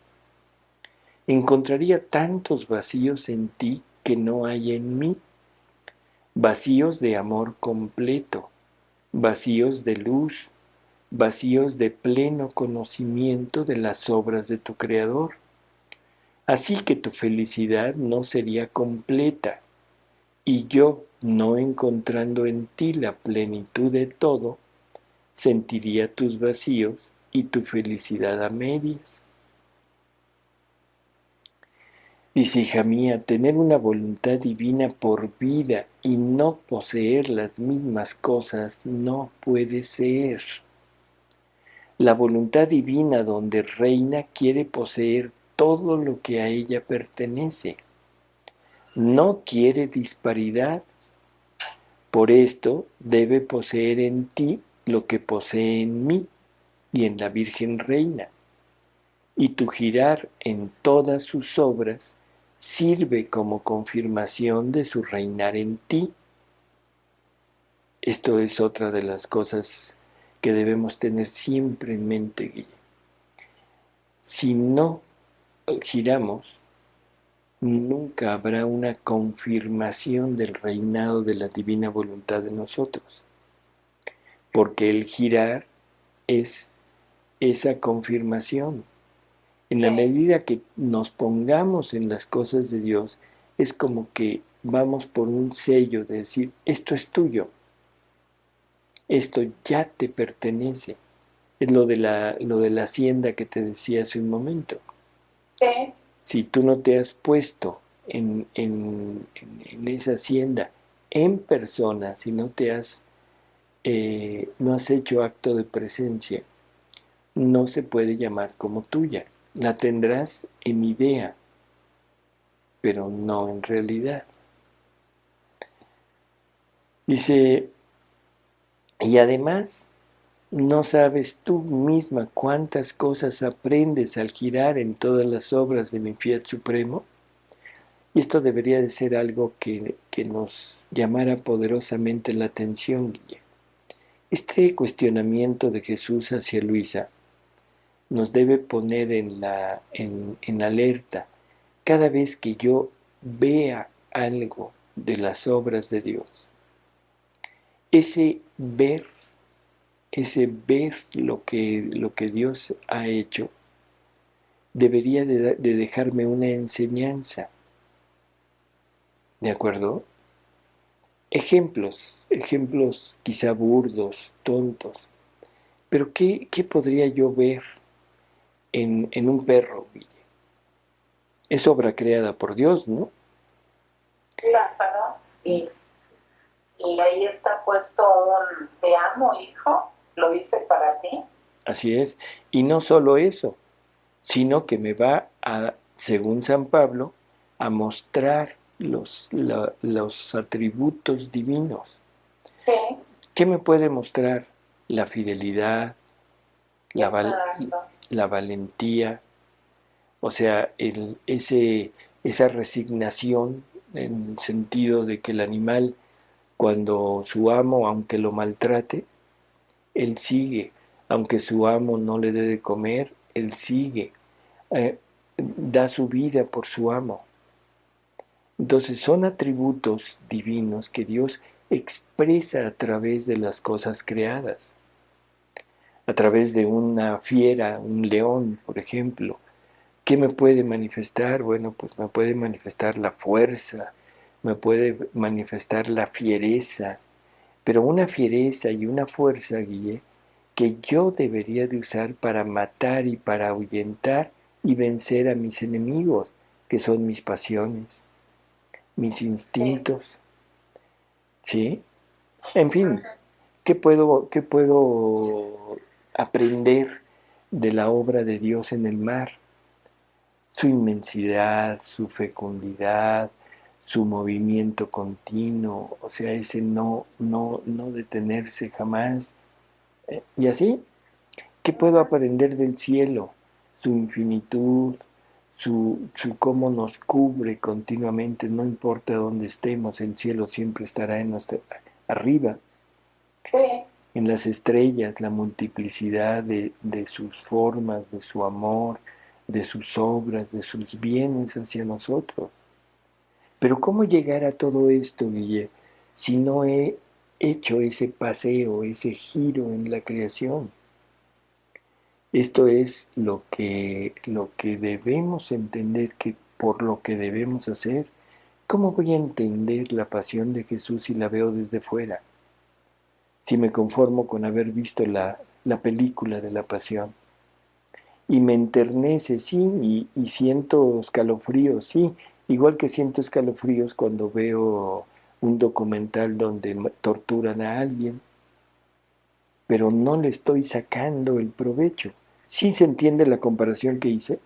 Encontraría tantos vacíos en ti que no hay en mí, vacíos de amor completo, vacíos de luz, vacíos de pleno conocimiento de las obras de tu Creador. Así que tu felicidad no sería completa, y yo, no encontrando en ti la plenitud de todo, sentiría tus vacíos y tu felicidad a medias. Dice, hija mía, tener una voluntad divina por vida y no poseer las mismas cosas no puede ser. La voluntad divina donde reina quiere poseer todo lo que a ella pertenece. No quiere disparidad. Por esto debe poseer en ti lo que posee en mí y en la Virgen Reina. Y tu girar en todas sus obras sirve como confirmación de su reinar en ti. Esto es otra de las cosas que debemos tener siempre en mente, Guille. Si no giramos, nunca habrá una confirmación del reinado de la divina voluntad de nosotros, porque el girar es esa confirmación. En la medida que nos pongamos en las cosas de Dios, es como que vamos por un sello de decir, esto es tuyo, esto ya te pertenece. Es lo de la hacienda que te decía hace un momento. Sí. Si tú no te has puesto en esa hacienda en persona, si no no has hecho acto de presencia, no se puede llamar como tuya. La tendrás en idea, pero no en realidad. Dice, y además, no sabes tú misma cuántas cosas aprendes al girar en todas las obras de mi Fiat Supremo. Y esto debería de ser algo que nos llamara poderosamente la atención, Guille. Este cuestionamiento de Jesús hacia Luisa nos debe poner en alerta cada vez que yo vea algo de las obras de Dios. Ese ver lo que Dios ha hecho, debería de dejarme una enseñanza. ¿De acuerdo? Ejemplos quizá burdos, tontos. Pero ¿qué podría yo ver en un perro, Guille? Es obra creada por Dios, ¿no? Claro. Y ahí está puesto un te amo, hijo, lo hice para ti. Así es. Y no solo eso, sino que me va a, según San Pablo, a mostrar los atributos divinos. Sí. ¿Qué me puede mostrar? La fidelidad, la valentía, o sea, esa resignación en el sentido de que el animal, cuando su amo, aunque lo maltrate, él sigue, aunque su amo no le dé de comer, él sigue, da su vida por su amo. Entonces son atributos divinos que Dios expresa a través de las cosas creadas, a través de una fiera, un león, por ejemplo. ¿Qué me puede manifestar? Bueno, pues me puede manifestar la fuerza, me puede manifestar la fiereza, pero una fiereza y una fuerza, Guille, que yo debería de usar para matar y para ahuyentar y vencer a mis enemigos, que son mis pasiones, mis instintos, ¿sí? En fin, qué puedo aprender de la obra de Dios en el mar? Su inmensidad, su fecundidad, su movimiento continuo, o sea, ese no detenerse jamás. Y así, ¿qué puedo aprender del cielo? Su infinitud, su cómo nos cubre continuamente, no importa dónde estemos, el cielo siempre estará arriba. Sí. En las estrellas, la multiplicidad de sus formas, de su amor, de sus obras, de sus bienes hacia nosotros. Pero ¿cómo llegar a todo esto, Guille, si no he hecho ese paseo, ese giro en la creación? Esto es lo que debemos entender, que por lo que debemos hacer. ¿Cómo voy a entender la pasión de Jesús si la veo desde fuera? Si me conformo con haber visto la película de la pasión. Y me enternece, sí, y siento escalofríos, sí, igual que siento escalofríos cuando veo un documental donde torturan a alguien, pero no le estoy sacando el provecho. ¿Sí se entiende la comparación que hice?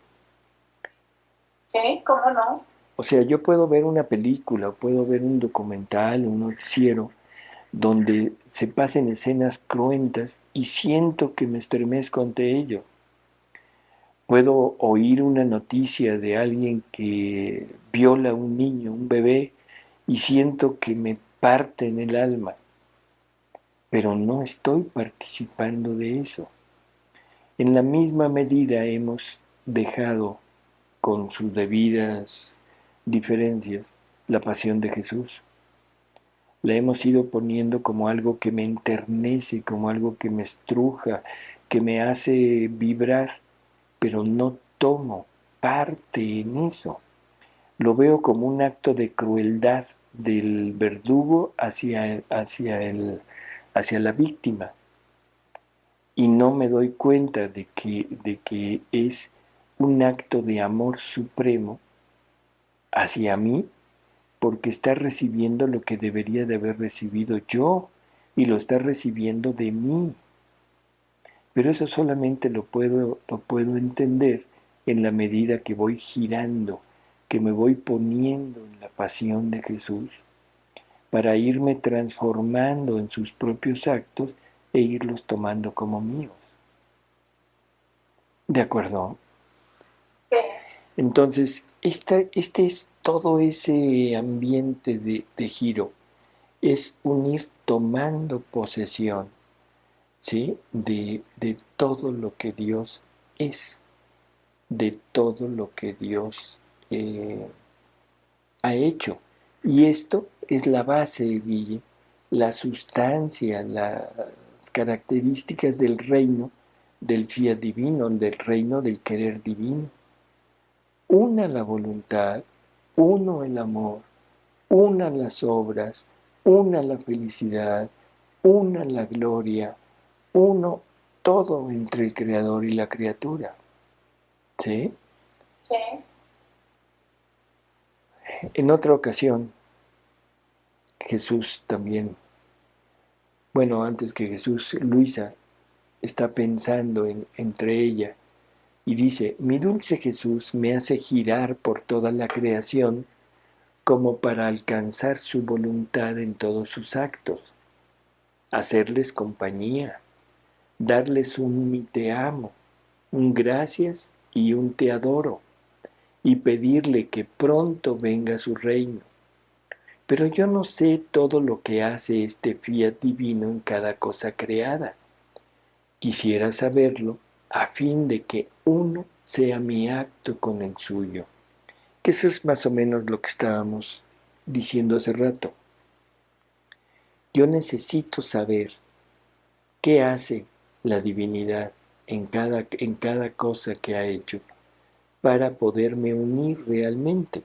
Sí, ¿cómo no? O sea, yo puedo ver una película, puedo ver un documental, un noticiero, donde se pasen escenas cruentas y siento que me estremezco ante ello. Puedo oír una noticia de alguien que viola a un niño, un bebé, y siento que me parte en el alma, pero no estoy participando de eso. En la misma medida hemos dejado, con sus debidas diferencias, la pasión de Jesús. La hemos ido poniendo como algo que me enternece, como algo que me estruja, que me hace vibrar, pero no tomo parte en eso. Lo veo como un acto de crueldad del verdugo hacia la víctima. Y no me doy cuenta de que es un acto de amor supremo hacia mí, porque está recibiendo lo que debería de haber recibido yo y lo está recibiendo de mí. Pero eso solamente lo puedo entender en la medida que voy girando, que me voy poniendo en la pasión de Jesús, para irme transformando en sus propios actos e irlos tomando como míos. ¿De acuerdo? Sí. Entonces, este es todo ese ambiente de giro, es un ir tomando posesión, ¿sí? De todo lo que Dios es, de todo lo que Dios ha hecho. Y esto es la base, Guille, la sustancia, las características del reino del fiat divino, del reino del querer divino. Una la voluntad, uno el amor, una las obras, una la felicidad, una la gloria, uno todo entre el creador y la criatura. ¿Sí? Sí. En otra ocasión, Jesús también, bueno, antes que Jesús, Luisa está pensando entre ella Y dice, mi dulce Jesús me hace girar por toda la creación como para alcanzar su voluntad en todos sus actos, hacerles compañía, darles un mi te amo, un gracias y un te adoro, y pedirle que pronto venga su reino. Pero yo no sé todo lo que hace este fiat divino en cada cosa creada. Quisiera saberlo a fin de que uno sea mi acto con el suyo. Que eso es más o menos lo que estábamos diciendo hace rato. Yo necesito saber qué hace la divinidad en cada cosa que ha hecho para poderme unir realmente.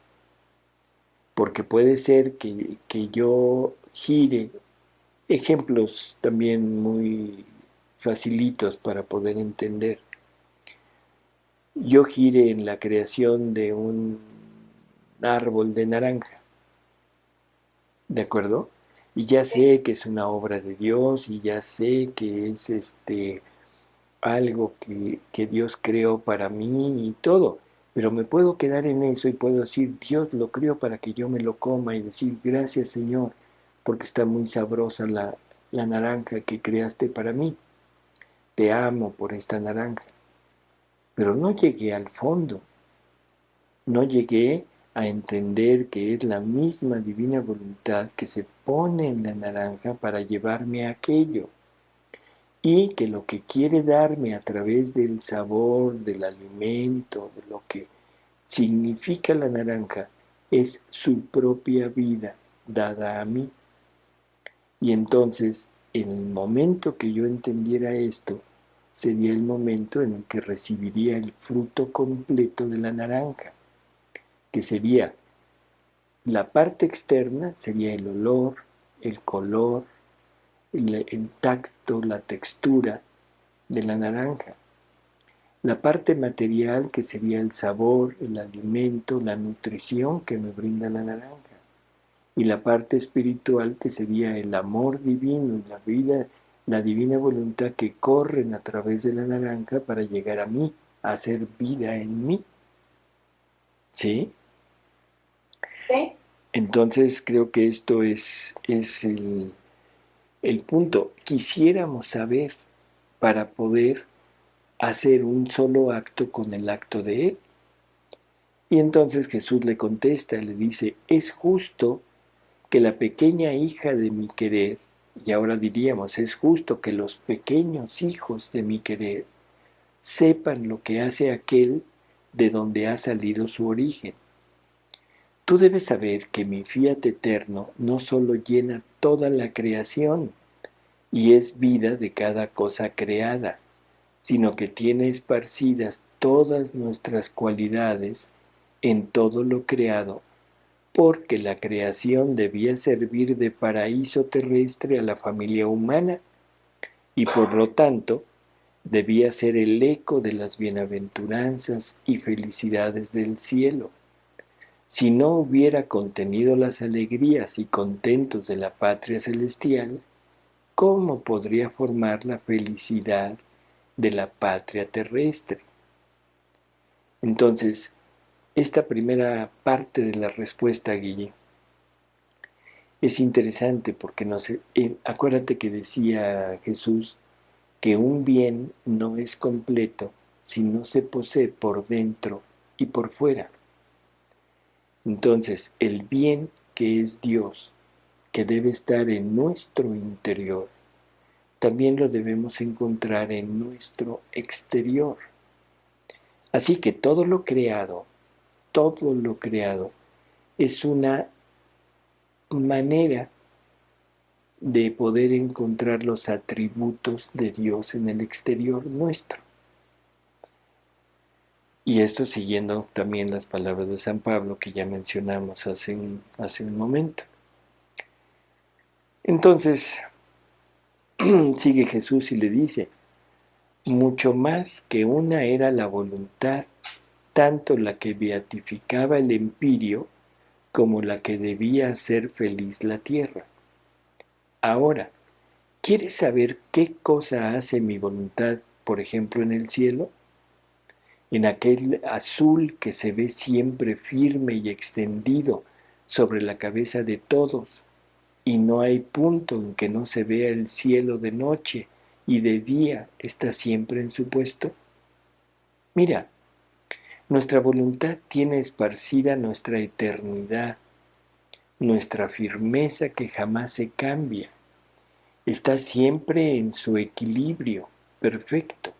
Porque puede ser que yo gire, ejemplos también muy facilitos para poder entender. Yo gire en la creación de un árbol de naranja, ¿de acuerdo? Y ya sé que es una obra de Dios y ya sé que es algo que Dios creó para mí y todo, pero me puedo quedar en eso y puedo decir, Dios lo creó para que yo me lo coma y decir, gracias Señor, porque está muy sabrosa la naranja que creaste para mí. Te amo por esta naranja. Pero no llegué al fondo, no llegué a entender que es la misma divina voluntad que se pone en la naranja para llevarme a aquello y que lo que quiere darme a través del sabor, del alimento, de lo que significa la naranja, es su propia vida dada a mí. Y entonces, en el momento que yo entendiera esto, sería el momento en el que recibiría el fruto completo de la naranja, que sería la parte externa, sería el olor, el color, el tacto, la textura de la naranja. La parte material, que sería el sabor, el alimento, la nutrición que me brinda la naranja. Y la parte espiritual, que sería el amor divino y la vida, la divina voluntad que corren a través de la naranja para llegar a mí, a hacer vida en mí. ¿Sí? Sí. Entonces creo que esto es el punto. Quisiéramos saber para poder hacer un solo acto con el acto de Él. Y entonces Jesús le contesta, le dice, es justo que la pequeña hija de mi querer, y ahora diríamos, es justo que los pequeños hijos de mi querer sepan lo que hace aquel de donde ha salido su origen. Tú debes saber que mi fiat eterno no solo llena toda la creación y es vida de cada cosa creada, sino que tiene esparcidas todas nuestras cualidades en todo lo creado, porque la creación debía servir de paraíso terrestre a la familia humana y por lo tanto debía ser el eco de las bienaventuranzas y felicidades del cielo. Si no hubiera contenido las alegrías y contentos de la patria celestial, ¿cómo podría formar la felicidad de la patria terrestre? Entonces, esta primera parte de la respuesta, Guille, es interesante porque acuérdate que decía Jesús que un bien no es completo si no se posee por dentro y por fuera. Entonces, el bien que es Dios, que debe estar en nuestro interior, también lo debemos encontrar en nuestro exterior. Así que todo lo creado, es una manera de poder encontrar los atributos de Dios en el exterior nuestro. Y esto siguiendo también las palabras de San Pablo que ya mencionamos hace un momento. Entonces, sigue Jesús y le dice, mucho más que una era la voluntad, tanto la que beatificaba el empirio como la que debía hacer feliz la tierra. Ahora, ¿quieres saber qué cosa hace mi voluntad, por ejemplo, en el cielo? en aquel azul que se ve siempre firme y extendido sobre la cabeza de todos, y no hay punto en que no se vea el cielo de noche y de día está siempre en su puesto? Mira, nuestra voluntad tiene esparcida nuestra eternidad, nuestra firmeza que jamás se cambia, está siempre en su equilibrio perfecto,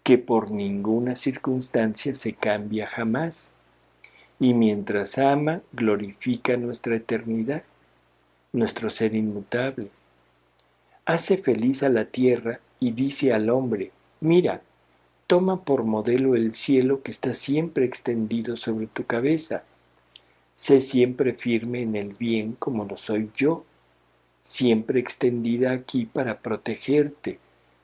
que por ninguna circunstancia se cambia jamás, y mientras ama, glorifica nuestra eternidad, nuestro ser inmutable. Hace feliz a la tierra y dice al hombre: mira, toma por modelo el cielo que está siempre extendido sobre tu cabeza. Sé siempre firme en el bien como lo soy yo, siempre extendida aquí para protegerte,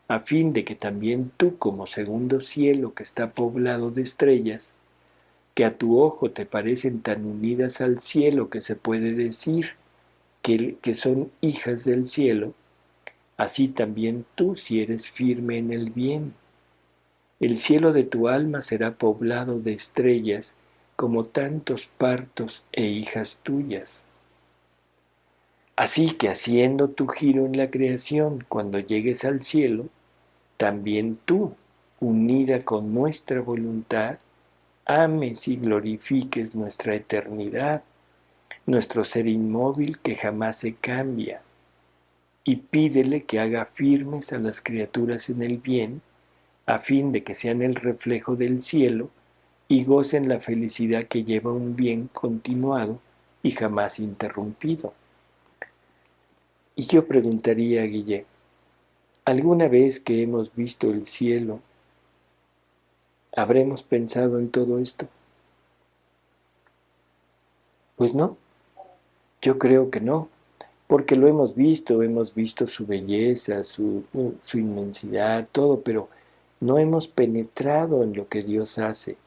a fin de que también tú, como segundo cielo que está poblado de estrellas, que a tu ojo te parecen tan unidas al cielo que se puede decir que son hijas del cielo, así también tú, si eres firme en el bien. El cielo de tu alma será poblado de estrellas como tantos partos e hijas tuyas. Así que haciendo tu giro en la creación, cuando llegues al cielo, también tú, unida con nuestra voluntad, ames y glorifiques nuestra eternidad, nuestro ser inmóvil que jamás se cambia, y pídele que haga firmes a las criaturas en el bien, a fin de que sean el reflejo del cielo y gocen la felicidad que lleva un bien continuado y jamás interrumpido. Y yo preguntaría a Guille, ¿alguna vez que hemos visto el cielo, habremos pensado en todo esto? Pues no, yo creo que no, porque lo hemos visto su belleza, su inmensidad, todo, pero no hemos penetrado en lo que Dios hace.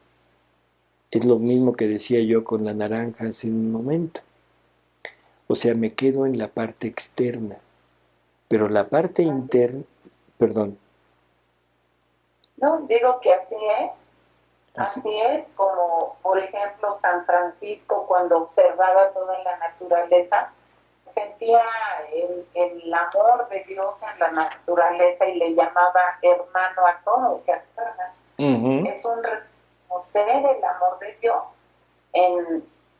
Es lo mismo que decía yo con la naranja hace un momento. O sea, me quedo en la parte externa, pero la parte interna, perdón. No, digo que Así. así es como, por ejemplo, San Francisco cuando observaba toda la naturaleza, sentía el amor de Dios en la naturaleza y le llamaba hermano a todo, ¿te acuerdas? Uh-huh. Es un reconocer el amor de Dios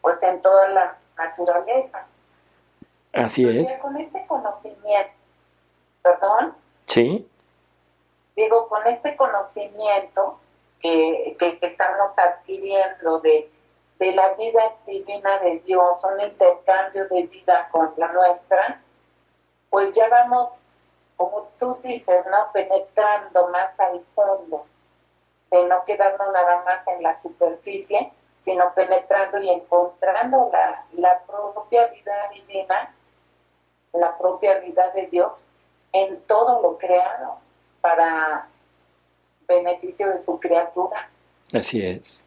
pues en toda la naturaleza. Así Y es. con este conocimiento, perdón, Sí. digo, con este conocimiento que estamos adquiriendo de la vida divina de Dios, un intercambio de vida con la nuestra, pues ya vamos, como tú dices, ¿no? Penetrando más al fondo, de no quedarnos nada más en la superficie, sino penetrando y encontrando la propia vida divina, la propia vida de Dios en todo lo creado para beneficio de su criatura. Así es.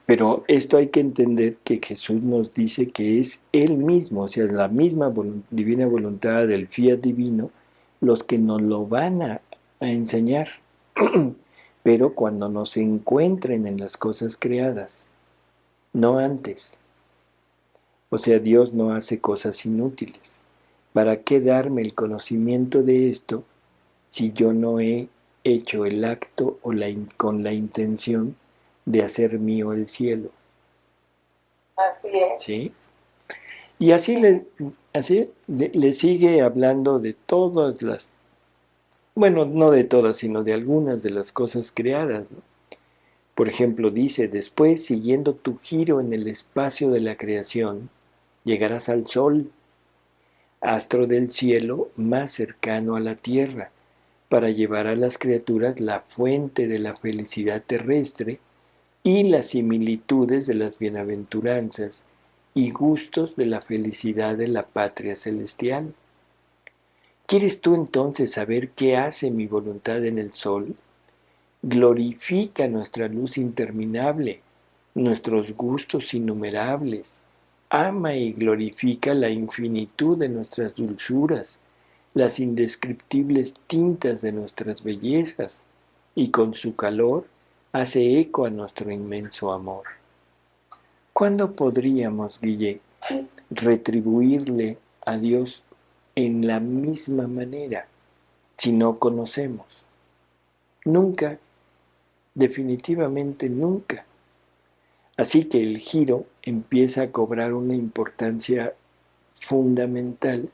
Pero esto hay que entender que Jesús nos dice que es Él mismo, o sea, la misma divina voluntad del fiat divino, los que nos lo van a enseñar. Pero cuando nos encuentren en las cosas creadas, no antes. O sea, Dios no hace cosas inútiles. ¿Para qué darme el conocimiento de esto si yo no he hecho el acto o con la intención de hacer mío el cielo? Así es. ¿Sí? Y así le sigue hablando de todas las, bueno, no de todas, sino de algunas de las cosas creadas, ¿no? Por ejemplo, dice: después, siguiendo tu giro en el espacio de la creación, llegarás al sol, astro del cielo más cercano a la tierra, para llevar a las criaturas la fuente de la felicidad terrestre y las similitudes de las bienaventuranzas y gustos de la felicidad de la patria celestial. ¿Quieres tú entonces saber qué hace mi voluntad en el sol? Glorifica nuestra luz interminable, nuestros gustos innumerables. Ama y glorifica la infinitud de nuestras dulzuras, las indescriptibles tintas de nuestras bellezas, y con su calor hace eco a nuestro inmenso amor. ¿Cuándo podríamos, Guille, retribuirle a Dios en la misma manera si no conocemos? Nunca, definitivamente nunca. Así que el giro empieza a cobrar una importancia fundamental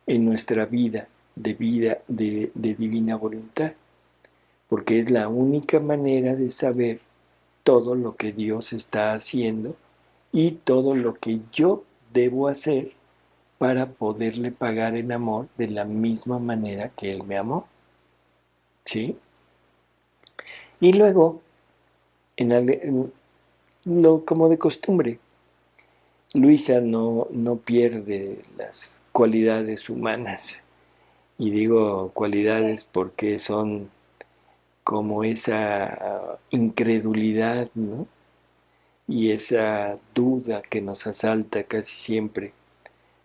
en nuestra de divina voluntad, porque es la única manera de saber todo lo que Dios está haciendo y todo lo que yo debo hacer para poderle pagar en amor de la misma manera que Él me amó. ¿Sí? Y luego, como de costumbre, Luisa no pierde las cualidades humanas. Y digo cualidades porque son como esa incredulidad, ¿no? Y esa duda que nos asalta casi siempre.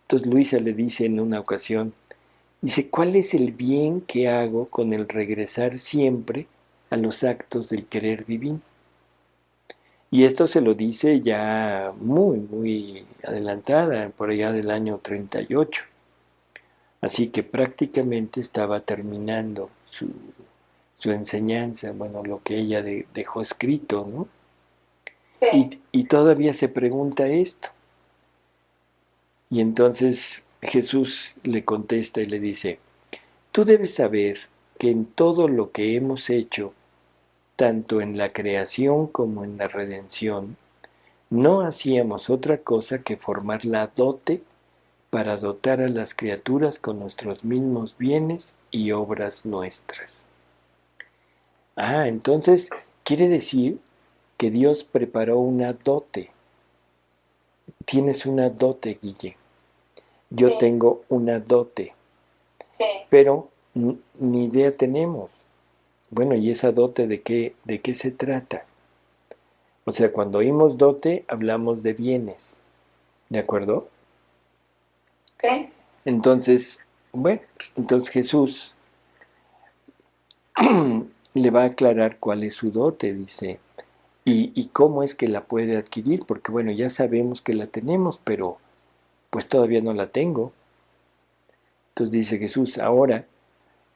Entonces Luisa le dice en una ocasión, dice, ¿cuál es el bien que hago con el regresar siempre a los actos del querer divino? Y esto se lo dice ya muy adelantada, por allá del año 38. Así que prácticamente estaba terminando su enseñanza, bueno, lo que ella dejó escrito, ¿no? Sí. Y todavía se pregunta esto. Y entonces Jesús le contesta y le dice, tú debes saber que en todo lo que hemos hecho, tanto en la creación como en la redención, no hacíamos otra cosa que formar la dote para dotar a las criaturas con nuestros mismos bienes y obras nuestras. Entonces quiere decir que Dios preparó una dote. Tienes una dote, Guille. Yo Sí. tengo una dote, Sí. pero ni idea tenemos. Bueno, ¿y esa dote de qué se trata? O sea, cuando oímos dote, hablamos de bienes, ¿de acuerdo? Sí. Entonces, bueno, entonces Jesús le va a aclarar cuál es su dote, dice, y cómo es que la puede adquirir, porque bueno, ya sabemos que la tenemos, pero pues todavía no la tengo. Entonces dice Jesús, ahora,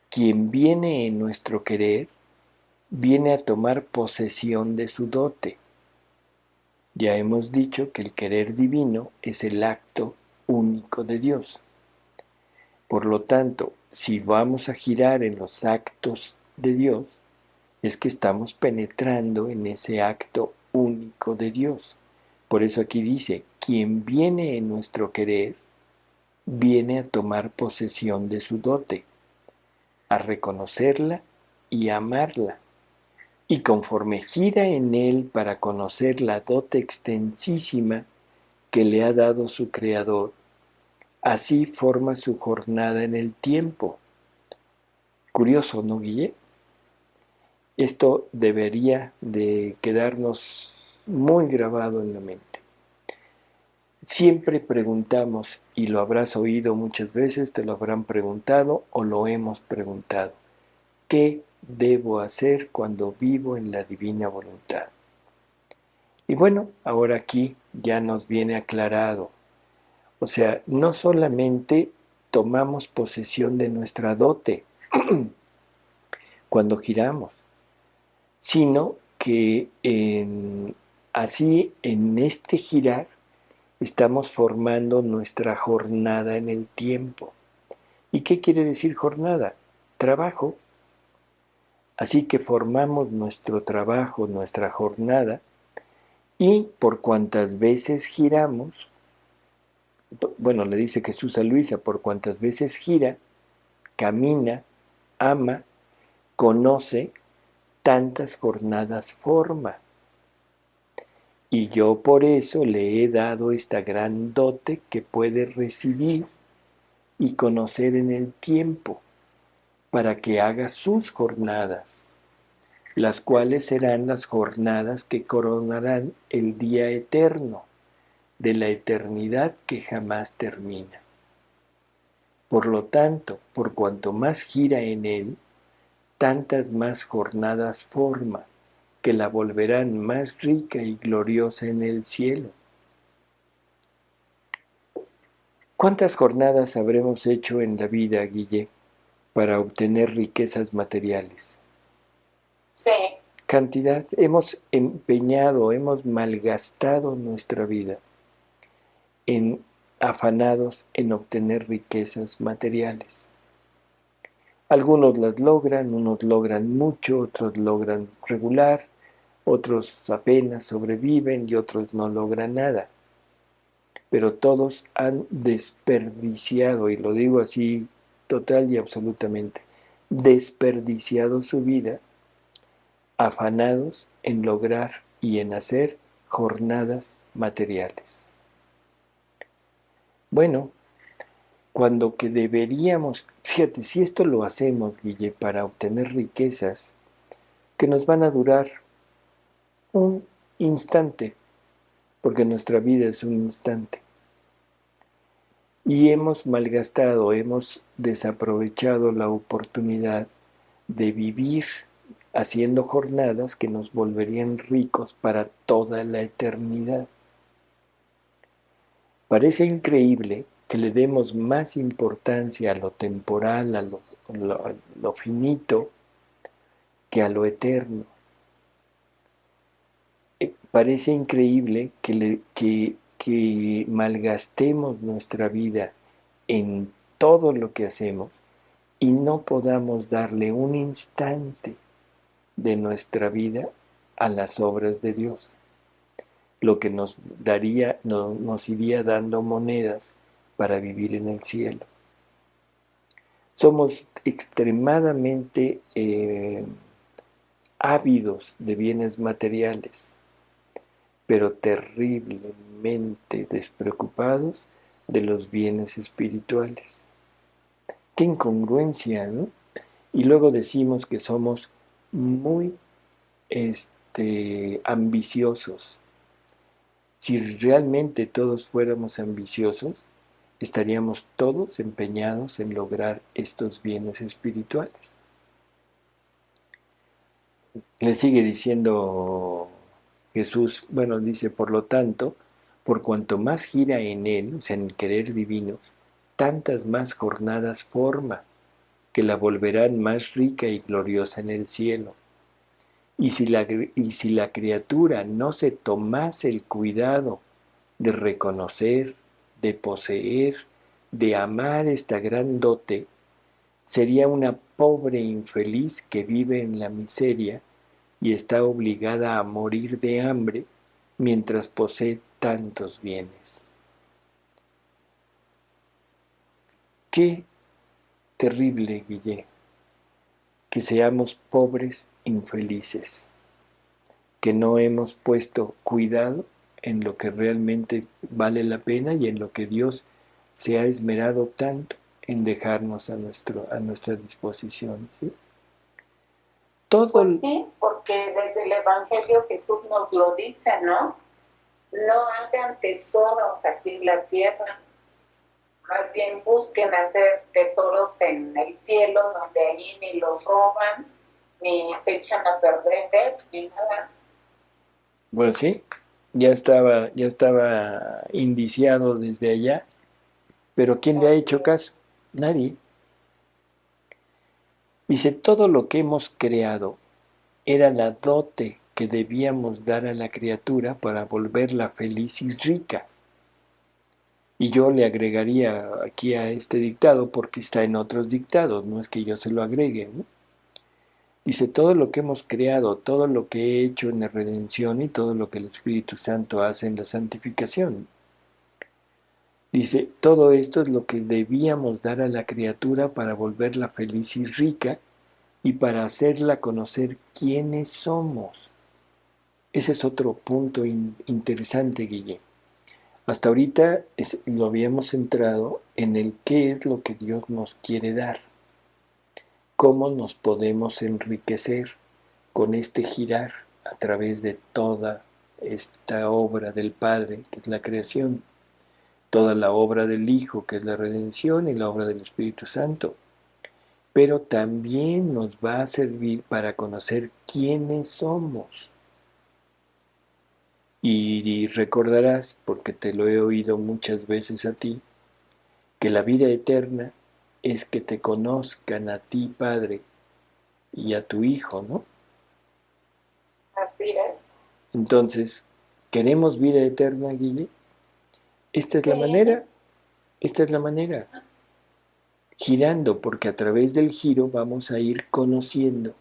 quien viene en nuestro querer, viene a tomar posesión de su dote. Ya hemos dicho que el querer divino es el acto único de Dios. Por lo tanto, si vamos a girar en los actos de Dios, es que estamos penetrando en ese acto único de Dios. Por eso aquí dice, quien viene en nuestro querer, viene a tomar posesión de su dote, a reconocerla y a amarla. Y conforme gira en él para conocer la dote extensísima que le ha dado su Creador, así forma su jornada en el tiempo. Curioso, ¿no, Guille? Esto debería de quedarnos muy grabado en la mente. Siempre preguntamos, y lo habrás oído muchas veces, te lo habrán preguntado o lo hemos preguntado, ¿qué debo hacer cuando vivo en la divina voluntad? Y bueno, ahora aquí ya nos viene aclarado. O sea, no solamente tomamos posesión de nuestra dote cuando giramos, sino que así en este girar estamos formando nuestra jornada en el tiempo. ¿Y qué quiere decir jornada? Trabajo. Así que formamos nuestro trabajo, nuestra jornada, y por cuantas veces giramos, bueno, le dice Jesús a Luisa, por cuantas veces gira, camina, ama, conoce, tantas jornadas forma. Y yo por eso le he dado esta gran dote que puede recibir y conocer en el tiempo, para que haga sus jornadas, las cuales serán las jornadas que coronarán el día eterno, de la eternidad que jamás termina. Por lo tanto, por cuanto más gira en él, tantas más jornadas forma, que la volverán más rica y gloriosa en el cielo. ¿Cuántas jornadas habremos hecho en la vida, Guille, para obtener riquezas materiales? Sí. Cantidad, hemos empeñado, hemos malgastado nuestra vida en afanados en obtener riquezas materiales. Algunos las logran, unos logran mucho, otros logran regular, otros apenas sobreviven y otros no logran nada. Pero todos han desperdiciado, y lo digo así total y absolutamente, desperdiciado su vida afanados en lograr y en hacer jornadas materiales. Bueno, cuando que deberíamos, fíjate, si esto lo hacemos, Guille, para obtener riquezas que nos van a durar un instante, porque nuestra vida es un instante, y hemos malgastado, hemos desaprovechado la oportunidad de vivir haciendo jornadas que nos volverían ricos para toda la eternidad. Parece increíble que le demos más importancia a lo temporal, a lo finito, que a lo eterno. Parece increíble que malgastemos nuestra vida en todo lo que hacemos y no podamos darle un instante de nuestra vida a las obras de Dios, lo que nos iría dando monedas para vivir en el cielo. Somos extremadamente ávidos de bienes materiales, pero terriblemente despreocupados de los bienes espirituales. Qué incongruencia, ¿no? Y luego decimos que somos muy ambiciosos. Si realmente todos fuéramos ambiciosos, estaríamos todos empeñados en lograr estos bienes espirituales. Le sigue diciendo Jesús, bueno, dice, por lo tanto, por cuanto más gira en él, o sea, en el querer divino, tantas más jornadas forma, que la volverán más rica y gloriosa en el cielo. Y si la criatura no se tomase el cuidado de reconocer, de poseer, de amar esta gran dote, sería una pobre infeliz que vive en la miseria y está obligada a morir de hambre mientras posee tantos bienes. Qué terrible, Guille, que seamos pobres infelices, que no hemos puesto cuidado en lo que realmente vale la pena y en lo que Dios se ha esmerado tanto en dejarnos a nuestra disposición, ¿sí? Todo. Pues sí, porque desde el Evangelio Jesús nos lo dice, ¿no? No hagan tesoros aquí en la tierra, más bien busquen hacer tesoros en el cielo, donde allí ni los roban, ni se echan a perder, ni nada. Bueno, sí, ya estaba indiciado desde allá, pero ¿quién le ha hecho caso? Nadie. Dice, todo lo que hemos creado era la dote que debíamos dar a la criatura para volverla feliz y rica. Y yo le agregaría aquí a este dictado, porque está en otros dictados, no es que yo se lo agregue, ¿no? Dice, todo lo que hemos creado, todo lo que he hecho en la redención y todo lo que el Espíritu Santo hace en la santificación. Dice, todo esto es lo que debíamos dar a la criatura para volverla feliz y rica y para hacerla conocer quiénes somos. Ese es otro punto interesante, Guille. Hasta ahorita lo habíamos centrado en el qué es lo que Dios nos quiere dar, cómo nos podemos enriquecer con este girar a través de toda esta obra del Padre, que es la creación, toda la obra del Hijo, que es la redención, y la obra del Espíritu Santo. pero también nos va a servir para conocer quiénes somos. Y recordarás, porque te lo he oído muchas veces a ti, que la vida eterna es que te conozcan a ti, Padre, y a tu Hijo, ¿no? Así es. Entonces, ¿queremos vida eterna, Guille? Esta es la Sí, manera, esta es la manera. Girando, porque a través del giro vamos a ir conociendo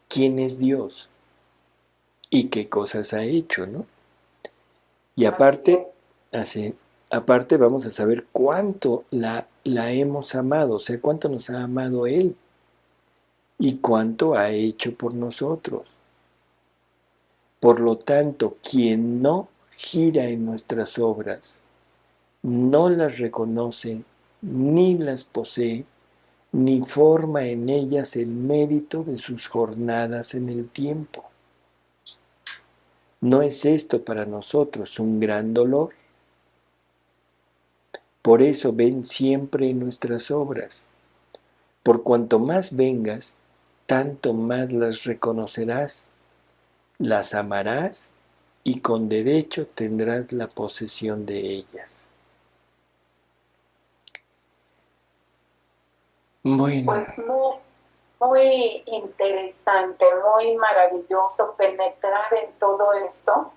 quién es Dios y qué cosas ha hecho, ¿no? Y así aparte, es. así, aparte vamos a saber cuánto la hemos amado, o sea, cuánto nos ha amado Él y cuánto ha hecho por nosotros. Por lo tanto, quien no gira en nuestras obras, no las reconoce, ni las posee, ni forma en ellas el mérito de sus jornadas en el tiempo. ¿No es esto para nosotros un gran dolor? Por eso ven siempre en nuestras obras. Por cuanto más vengas, tanto más las reconocerás, las amarás y con derecho tendrás la posesión de ellas. Bueno, Pues muy, muy interesante, muy maravilloso penetrar en todo esto,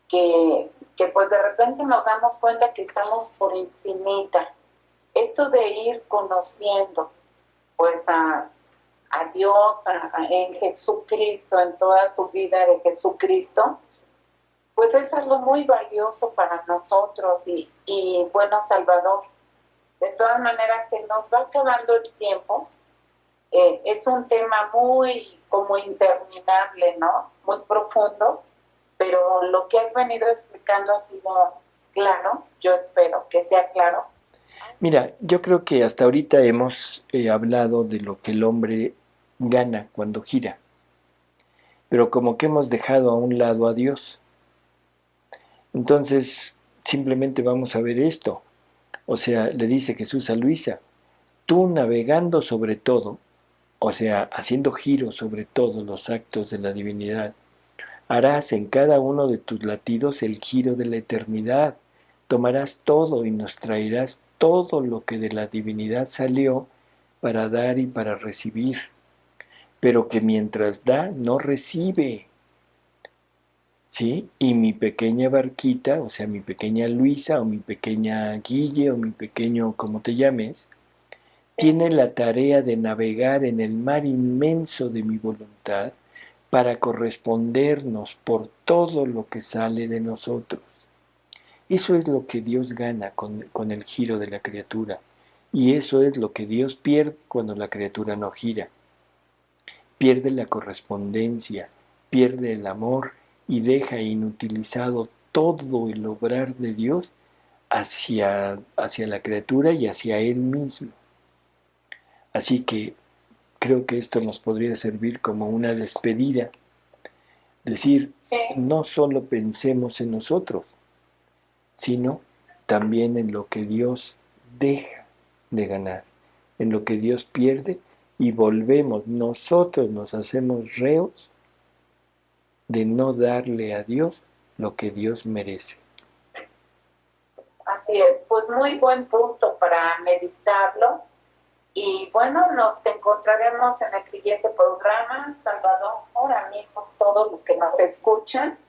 que pues de repente nos damos cuenta que estamos por encimita. Esto de ir conociendo pues a Dios, en Jesucristo, en toda su vida de Jesucristo, pues es algo muy valioso para nosotros y bueno, Salvador, de todas maneras que nos va acabando el tiempo, es un tema muy como interminable, ¿no? Muy profundo, pero lo que has venido explicando ha sido claro, yo espero que sea claro. mira, yo creo que hasta ahorita hemos hablado de lo que el hombre gana cuando gira, pero como que hemos dejado a un lado a Dios. Entonces, simplemente vamos a ver esto. O sea, le dice Jesús a Luisa, tú navegando sobre todo, o sea, haciendo giros sobre todos los actos de la divinidad, harás en cada uno de tus latidos el giro de la eternidad, tomarás todo y nos traerás todo lo que de la divinidad salió para dar y para recibir, pero que mientras da no recibe, ¿sí? Y mi pequeña barquita, o sea, mi pequeña Luisa o mi pequeña Guille o mi pequeño, como te llames, tiene la tarea de navegar en el mar inmenso de mi voluntad para correspondernos por todo lo que sale de nosotros. Eso es lo que Dios gana con el giro de la criatura. Y eso es lo que Dios pierde cuando la criatura no gira. Pierde la correspondencia, pierde el amor y deja inutilizado todo el obrar de Dios hacia la criatura y hacia Él mismo. Así que creo que esto nos podría servir como una despedida. Decir, Sí, no solo pensemos en nosotros, sino también en lo que Dios deja de ganar, en lo que Dios pierde y volvemos, nosotros nos hacemos reos de no darle a Dios lo que Dios merece. así es, pues muy buen punto para meditarlo. Y bueno, nos encontraremos en el siguiente programa, Salvador, amigos, todos los que nos escuchan.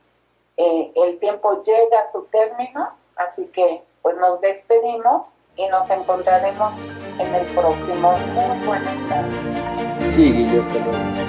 El tiempo llega a su término, así que pues nos despedimos y nos encontraremos en el próximo. Muy buenas tardes. Sí, y hasta luego.